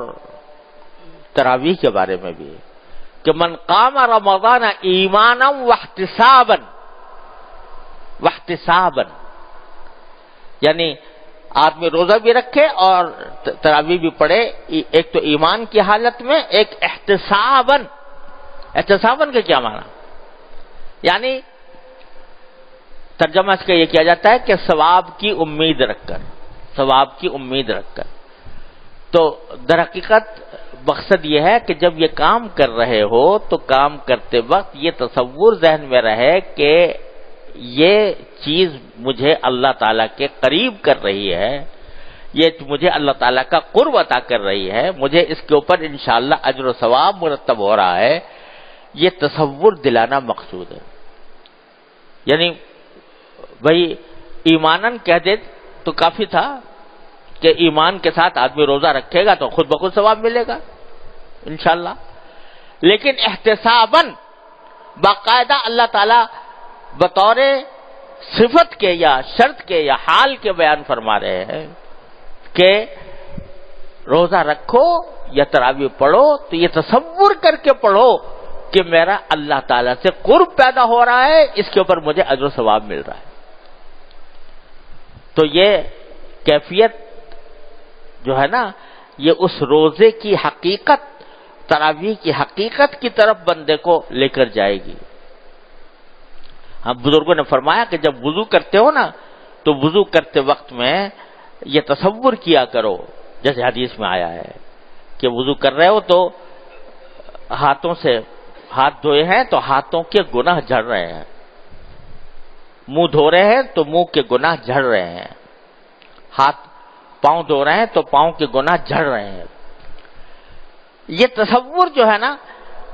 تراویح کے بارے میں بھی کہ من قام رمضان ایمانا واحتسابا, یعنی آدمی روزہ بھی رکھے اور تراویح بھی پڑھے, ایک تو ایمان کی حالت میں, ایک احتسابا. احتسابا کا کیا معنی؟ یعنی ترجمہ اس کا یہ کیا جاتا ہے کہ ثواب کی امید رکھ کر, ثواب کی امید رکھ کر. تو در حقیقت مقصد یہ ہے کہ جب یہ کام کر رہے ہو تو کام کرتے وقت یہ تصور ذہن میں رہے کہ یہ چیز مجھے اللہ تعالیٰ کے قریب کر رہی ہے, یہ مجھے اللہ تعالیٰ کا قرب عطا کر رہی ہے, مجھے اس کے اوپر انشاءاللہ اجر و ثواب مرتب ہو رہا ہے. یہ تصور دلانا مقصود ہے. یعنی بھائی ایمانن کہہ دے تو کافی تھا کہ ایمان کے ساتھ آدمی روزہ رکھے گا تو خود بخود ثواب ملے گا انشاءاللہ. لیکن احتساباً باقاعدہ اللہ تعالیٰ بطور صفت کے یا شرط کے یا حال کے بیان فرما رہے ہیں کہ روزہ رکھو یا تراویح پڑھو تو یہ تصور کر کے پڑھو کہ میرا اللہ تعالیٰ سے قرب پیدا ہو رہا ہے, اس کے اوپر مجھے اجر و ثواب مل رہا ہے. تو یہ کیفیت جو ہے نا یہ اس روزے کی حقیقت, تراویح کی حقیقت کی طرف بندے کو لے کر جائے گی. ہم بزرگوں نے فرمایا کہ جب وضو کرتے ہو نا تو وضو کرتے وقت میں یہ تصور کیا کرو, جیسے حدیث میں آیا ہے کہ وضو کر رہے ہو تو ہاتھوں سے ہاتھ دھوئے ہیں تو ہاتھوں کے گناہ جھڑ رہے ہیں, منہ دھو رہے ہیں تو منہ کے گناہ جھڑ رہے ہیں, ہاتھ پاؤں دھو رہے ہیں تو پاؤں کے گناہ جھڑ رہے ہیں. یہ تصور جو ہے نا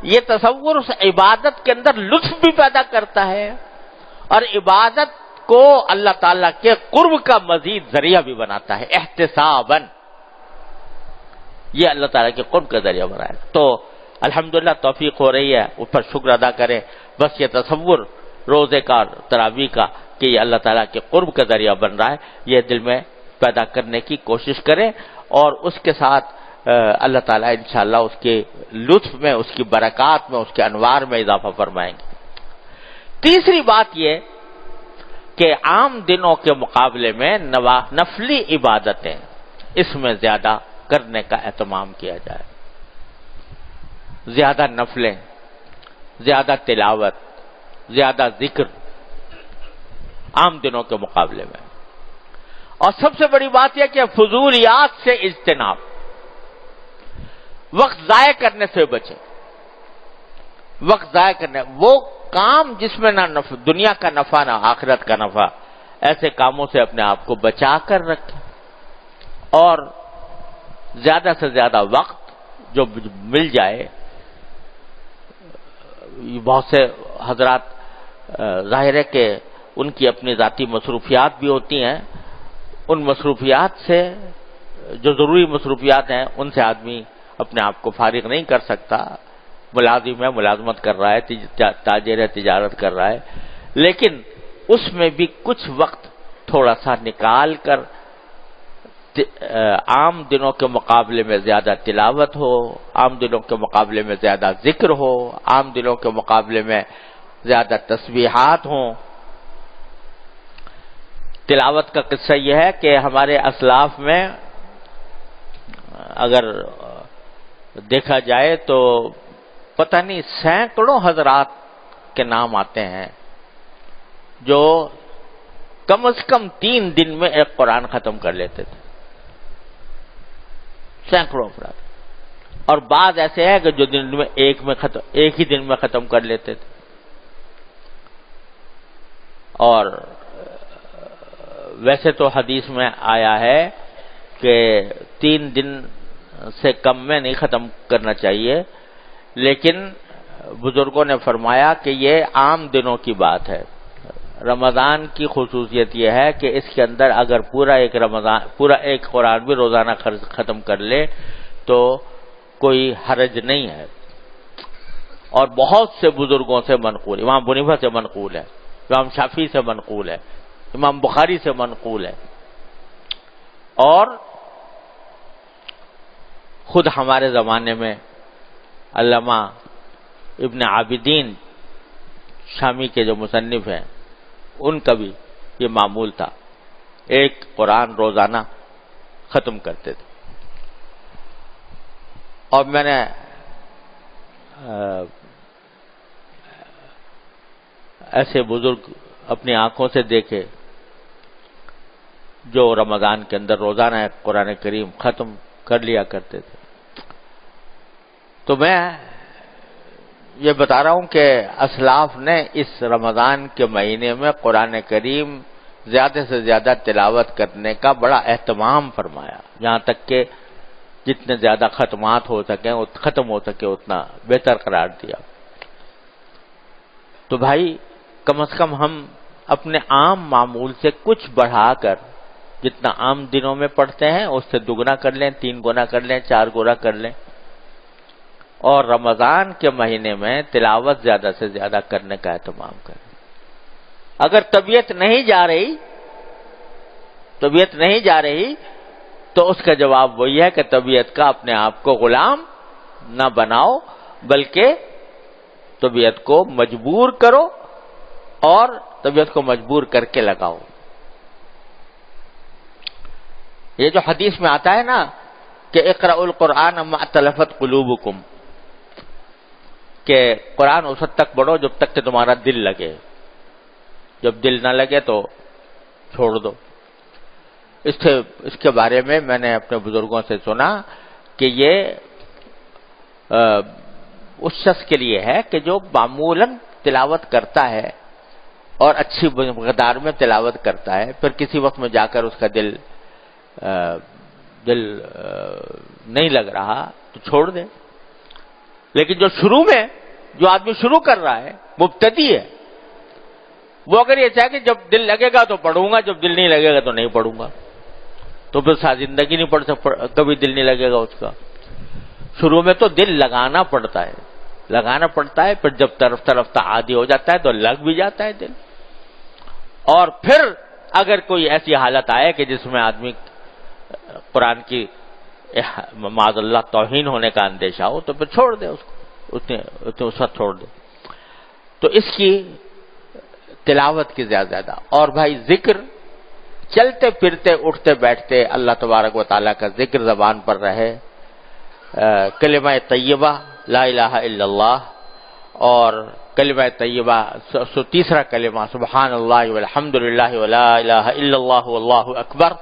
یہ تصور اس عبادت کے اندر لطف بھی پیدا کرتا ہے اور عبادت کو اللہ تعالیٰ کے قرب کا مزید ذریعہ بھی بناتا ہے. احتساباً یہ اللہ تعالیٰ کے قرب کا ذریعہ بنائے. تو الحمدللہ توفیق ہو رہی ہے, اس پر شکر ادا کریں. بس یہ تصور روزے کا تراویح کا کہ یہ اللہ تعالیٰ کے قرب کا ذریعہ بن رہا ہے, یہ دل میں پیدا کرنے کی کوشش کریں, اور اس کے ساتھ اللہ تعالیٰ انشاءاللہ اس کے لطف میں, اس کی برکات میں, اس کے انوار میں اضافہ فرمائیں گے. تیسری بات یہ کہ عام دنوں کے مقابلے میں نفلی عبادتیں اس میں زیادہ کرنے کا اہتمام کیا جائے. زیادہ نفلیں, زیادہ تلاوت, زیادہ ذکر عام دنوں کے مقابلے میں. اور سب سے بڑی بات یہ کہ فضولیات سے اجتناب, وقت ضائع کرنے سے بچیں. وقت ضائع کرنے, وہ کام جس میں نہ دنیا کا نفع نہ آخرت کا نفع, ایسے کاموں سے اپنے آپ کو بچا کر رکھیں. اور زیادہ سے زیادہ وقت جو مل جائے, بہت سے حضرات ظاہر ہے کہ ان کی اپنی ذاتی مصروفیات بھی ہوتی ہیں, ان مصروفیات سے جو ضروری مصروفیات ہیں ان سے آدمی اپنے آپ کو فارغ نہیں کر سکتا. ملازم ہے, ملازمت کر رہا ہے, تاجر ہے, تجارت کر رہا ہے, لیکن اس میں بھی کچھ وقت تھوڑا سا نکال کر عام دنوں کے مقابلے میں زیادہ تلاوت ہو, عام دنوں کے مقابلے میں زیادہ ذکر ہو, عام دنوں کے مقابلے میں زیادہ تسبیحات ہوں. تلاوت کا قصہ یہ ہے کہ ہمارے اسلاف میں اگر دیکھا جائے تو پتہ نہیں سینکڑوں حضرات کے نام آتے ہیں جو کم از کم 3 دن میں ایک قرآن ختم کر لیتے تھے. سینکڑوں افراد. اور بعض ایسے ہیں کہ جو دن میں ایک ہی دن میں ختم کر لیتے تھے. اور ویسے تو حدیث میں آیا ہے کہ 3 دن سے کم میں نہیں ختم کرنا چاہیے, لیکن بزرگوں نے فرمایا کہ یہ عام دنوں کی بات ہے. رمضان کی خصوصیت یہ ہے کہ اس کے اندر اگر پورا ایک قرآن بھی روزانہ ختم کر لے تو کوئی حرج نہیں ہے. اور بہت سے بزرگوں سے منقول, امام ابو حنیفہ سے منقول ہے, امام شافعی سے منقول ہے, امام بخاری سے منقول ہے, اور خود ہمارے زمانے میں علامہ ابن عابدین شامی کے جو مصنف ہیں ان کا بھی یہ معمول تھا, ایک قرآن روزانہ ختم کرتے تھے. اور میں نے ایسے بزرگ اپنی آنکھوں سے دیکھے جو رمضان کے اندر روزانہ ایک قرآن کریم ختم کر لیا کرتے تھے. تو میں یہ بتا رہا ہوں کہ اسلاف نے اس رمضان کے مہینے میں قرآن کریم زیادہ سے زیادہ تلاوت کرنے کا بڑا اہتمام فرمایا, یہاں تک کہ جتنے زیادہ ختمات ہو سکیں ختم ہو سکے اتنا بہتر قرار دیا. تو بھائی کم از کم ہم اپنے عام معمول سے کچھ بڑھا کر جتنا عام دنوں میں پڑھتے ہیں اس سے دگنا کر لیں, 3 گنا کر لیں, 4 گنا کر لیں, اور رمضان کے مہینے میں تلاوت زیادہ سے زیادہ کرنے کا اہتمام کریں. اگر طبیعت نہیں جا رہی تو اس کا جواب وہی ہے کہ طبیعت کا اپنے آپ کو غلام نہ بناؤ, بلکہ طبیعت کو مجبور کرو اور طبیعت کو مجبور کر کے لگاؤ. یہ جو حدیث میں آتا ہے نا کہ اقرأوا القرآن ما تلفت قلوبکم, کہ قرآن اس وقت تک پڑھو جب تک کہ تمہارا دل لگے, جب دل نہ لگے تو چھوڑ دو. اس کے بارے میں میں نے اپنے بزرگوں سے سنا کہ یہ اس شخص کے لیے ہے کہ جو معمولاً تلاوت کرتا ہے اور اچھی مقدار میں تلاوت کرتا ہے, پھر کسی وقت میں جا کر اس کا دل نہیں لگ رہا تو چھوڑ دے. لیکن جو آدمی شروع کر رہا ہے, مبتدی ہے, وہ اگر یہ چاہے کہ جب دل لگے گا تو پڑھوں گا, جب دل نہیں لگے گا تو نہیں پڑھوں گا, تو پھر ساری زندگی نہیں پڑھ سکتا, کبھی دل نہیں لگے گا اس کا. شروع میں تو دل لگانا پڑتا ہے، پھر جب طرف عادی ہو جاتا ہے تو لگ بھی جاتا ہے دل. اور پھر اگر کوئی ایسی حالت آئے کہ جس میں آدمی قرآن کی معاذ اللہ توہین ہونے کا اندیشہ ہو تو پھر چھوڑ دے اس کو، اس وقت چھوڑ دے. تو اس کی تلاوت کی زیادہ. اور بھائی ذکر چلتے پھرتے اٹھتے بیٹھتے اللہ تبارک و تعالیٰ کا ذکر زبان پر رہے، کلمہ طیبہ لا الہ الا اللہ، اور کلمہ طیبہ تیسرا کلمہ سبحان اللہ والحمد للہ ولا الہ الا اللہ واللہ اکبر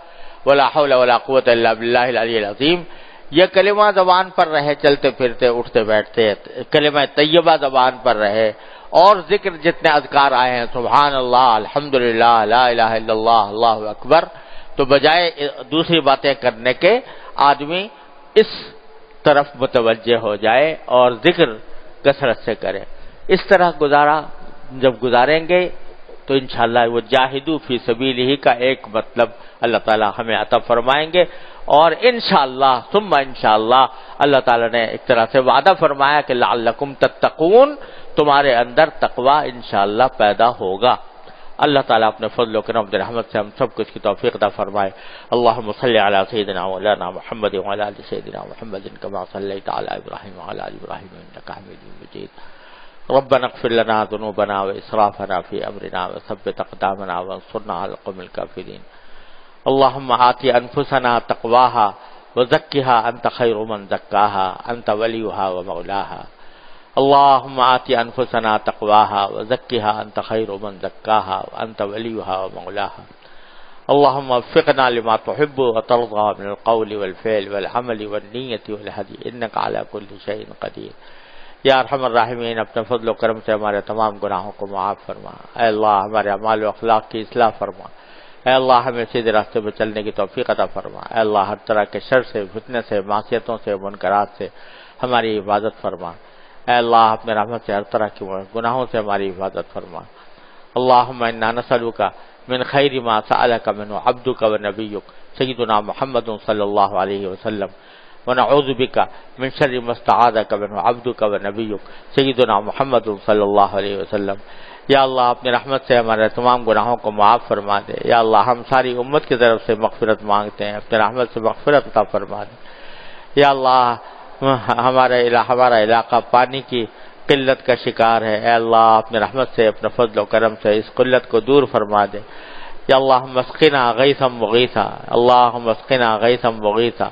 ولا حول ولا قوت الا باللہ العلی العظیم، یہ کلمہ زبان پر رہے چلتے پھرتے اٹھتے بیٹھتے، کلمہ طیبہ زبان پر رہے. اور ذکر جتنے اذکار آئے ہیں سبحان اللہ الحمدللہ لا الہ الا اللہ اللہ اکبر، تو بجائے دوسری باتیں کرنے کے آدمی اس طرف متوجہ ہو جائے اور ذکر کثرت سے کرے. اس طرح جب گزاریں گے تو انشاءاللہ وہ جاہدوا فی سبیلہ کا ایک مطلب اللہ تعالی ہمیں عطا فرمائیں گے. اور انشاءاللہ ثم انشاءاللہ اللہ تعالی نے ایک طرح سے وعدہ فرمایا کہ لعلکم تتقون، تمہارے اندر تقوی انشاءاللہ پیدا ہوگا. اللہ تعالیٰ اپنے فضل و کرم و رحمت سے ہم سب کو اس کی توفیق عطا فرمائے. اللہم صلی علی سیدنا مولانا محمد وعلی آل سیدنا محمد کما صلیت علی ابراہیم وعلی آل ابراہیم انک حمید مجید. ربنا اغفر لنا ذنوبنا واسرافنا فی امرنا وثبت اقدامنا وانصرنا علی القوم الکافرین. اللہم آتی انفسنا تقواها وزکها انت خیر من زکاها انت ولیها ومولاها. اللہم آتی انفسنا تقواها وزکها انت خیر من زکاها وانت ولیها ومولاها. اللہم وفقنا لما تحب وترضى من القول والفعل والعمل والنیت والہدی انک علی کل شیء قدیر. یا ارحم الراحمین، اپنے فضل و کرم سے ہمارے تمام گناہوں کو معاف فرما. اے اللہ ہمارے اعمال و اخلاق کی اصلاح فرما. اے اللہ ہمیں سیدھے راستے پر چلنے کی توفیق عطا فرما. اے اللہ ہر طرح کے شر سے، فتنے سے، معصیتوں سے، منکرات سے ہماری حفاظت فرما. اے اللہ اپنے رحمت سے ہر طرح کے گناہوں سے ہماری حفاظت فرما. اللہم انا نسألک من خیر ما سألک منہ عبدک ونبیک سیدنا محمد صلی اللہ علیہ وسلم، ونعوذ بک من شر ما استعاذک منہ عبدک ونبیک سیدنا محمد صلی اللہ علیہ وسلم. یا اللہ اپنی رحمت سے ہمارے تمام گناہوں کو معاف فرما دے. یا اللہ ہم ساری امت کی طرف سے مغفرت مانگتے ہیں، اپنے رحمت سے مغفرت عطا فرما دے. یا اللہ ہمارا علاقہ پانی کی قلت کا شکار ہے. اے اللہ اپنے رحمت سے، اپنے فضل و کرم سے اس قلت کو دور فرما دے. یا اللہم اسقنا غیثا مغیثا، اللہم اسقنا غیثا مغیثا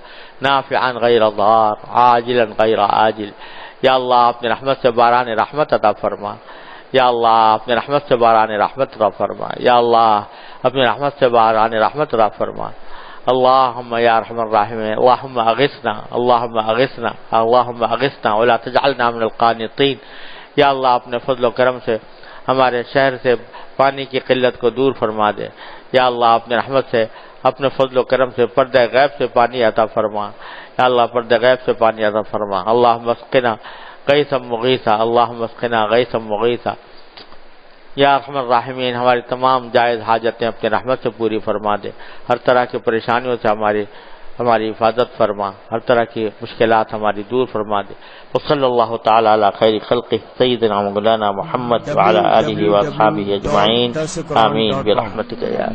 نافعا غیر ضار عاجلا غیر آجل. یا اللہ اپنے رحمت سے باران رحمت عطا فرما. یا اللہ اپنے رحمت سے باران رحمت عطا فرما. یا اللہ اپنے رحمت سے باران رحمت عطا فرما. اللہم یا ارحم الراحمین، اللہم اغثنا، اللہم اغثنا، اللہم اغثنا ولا تجعلنا من القانطین. یا اللہ اپنے فضل و کرم سے ہمارے شہر سے پانی کی قلت کو دور فرما دے. یا اللہ اپنے رحمت سے، اپنے فضل و کرم سے پردہ غیب سے پانی عطا فرما. یا اللہ پردہ غیب سے پانی عطا فرما. اللہم اسقنا غیثا مغیثا، اللہم اسقنا غیثا مغیثا. یا ارحم الراحمین ہماری تمام جائز حاجتیں اپنے رحمت سے پوری فرما دے. ہر طرح کی پریشانیوں سے ہماری حفاظت فرما. ہر طرح کی مشکلات ہماری دور فرما دے. وصلی اللہ تعالی علی خیر خلقہ سیدنا مولانا محمد وعلی آلہ واصحابہ اجمعین. آمین برحمتک یا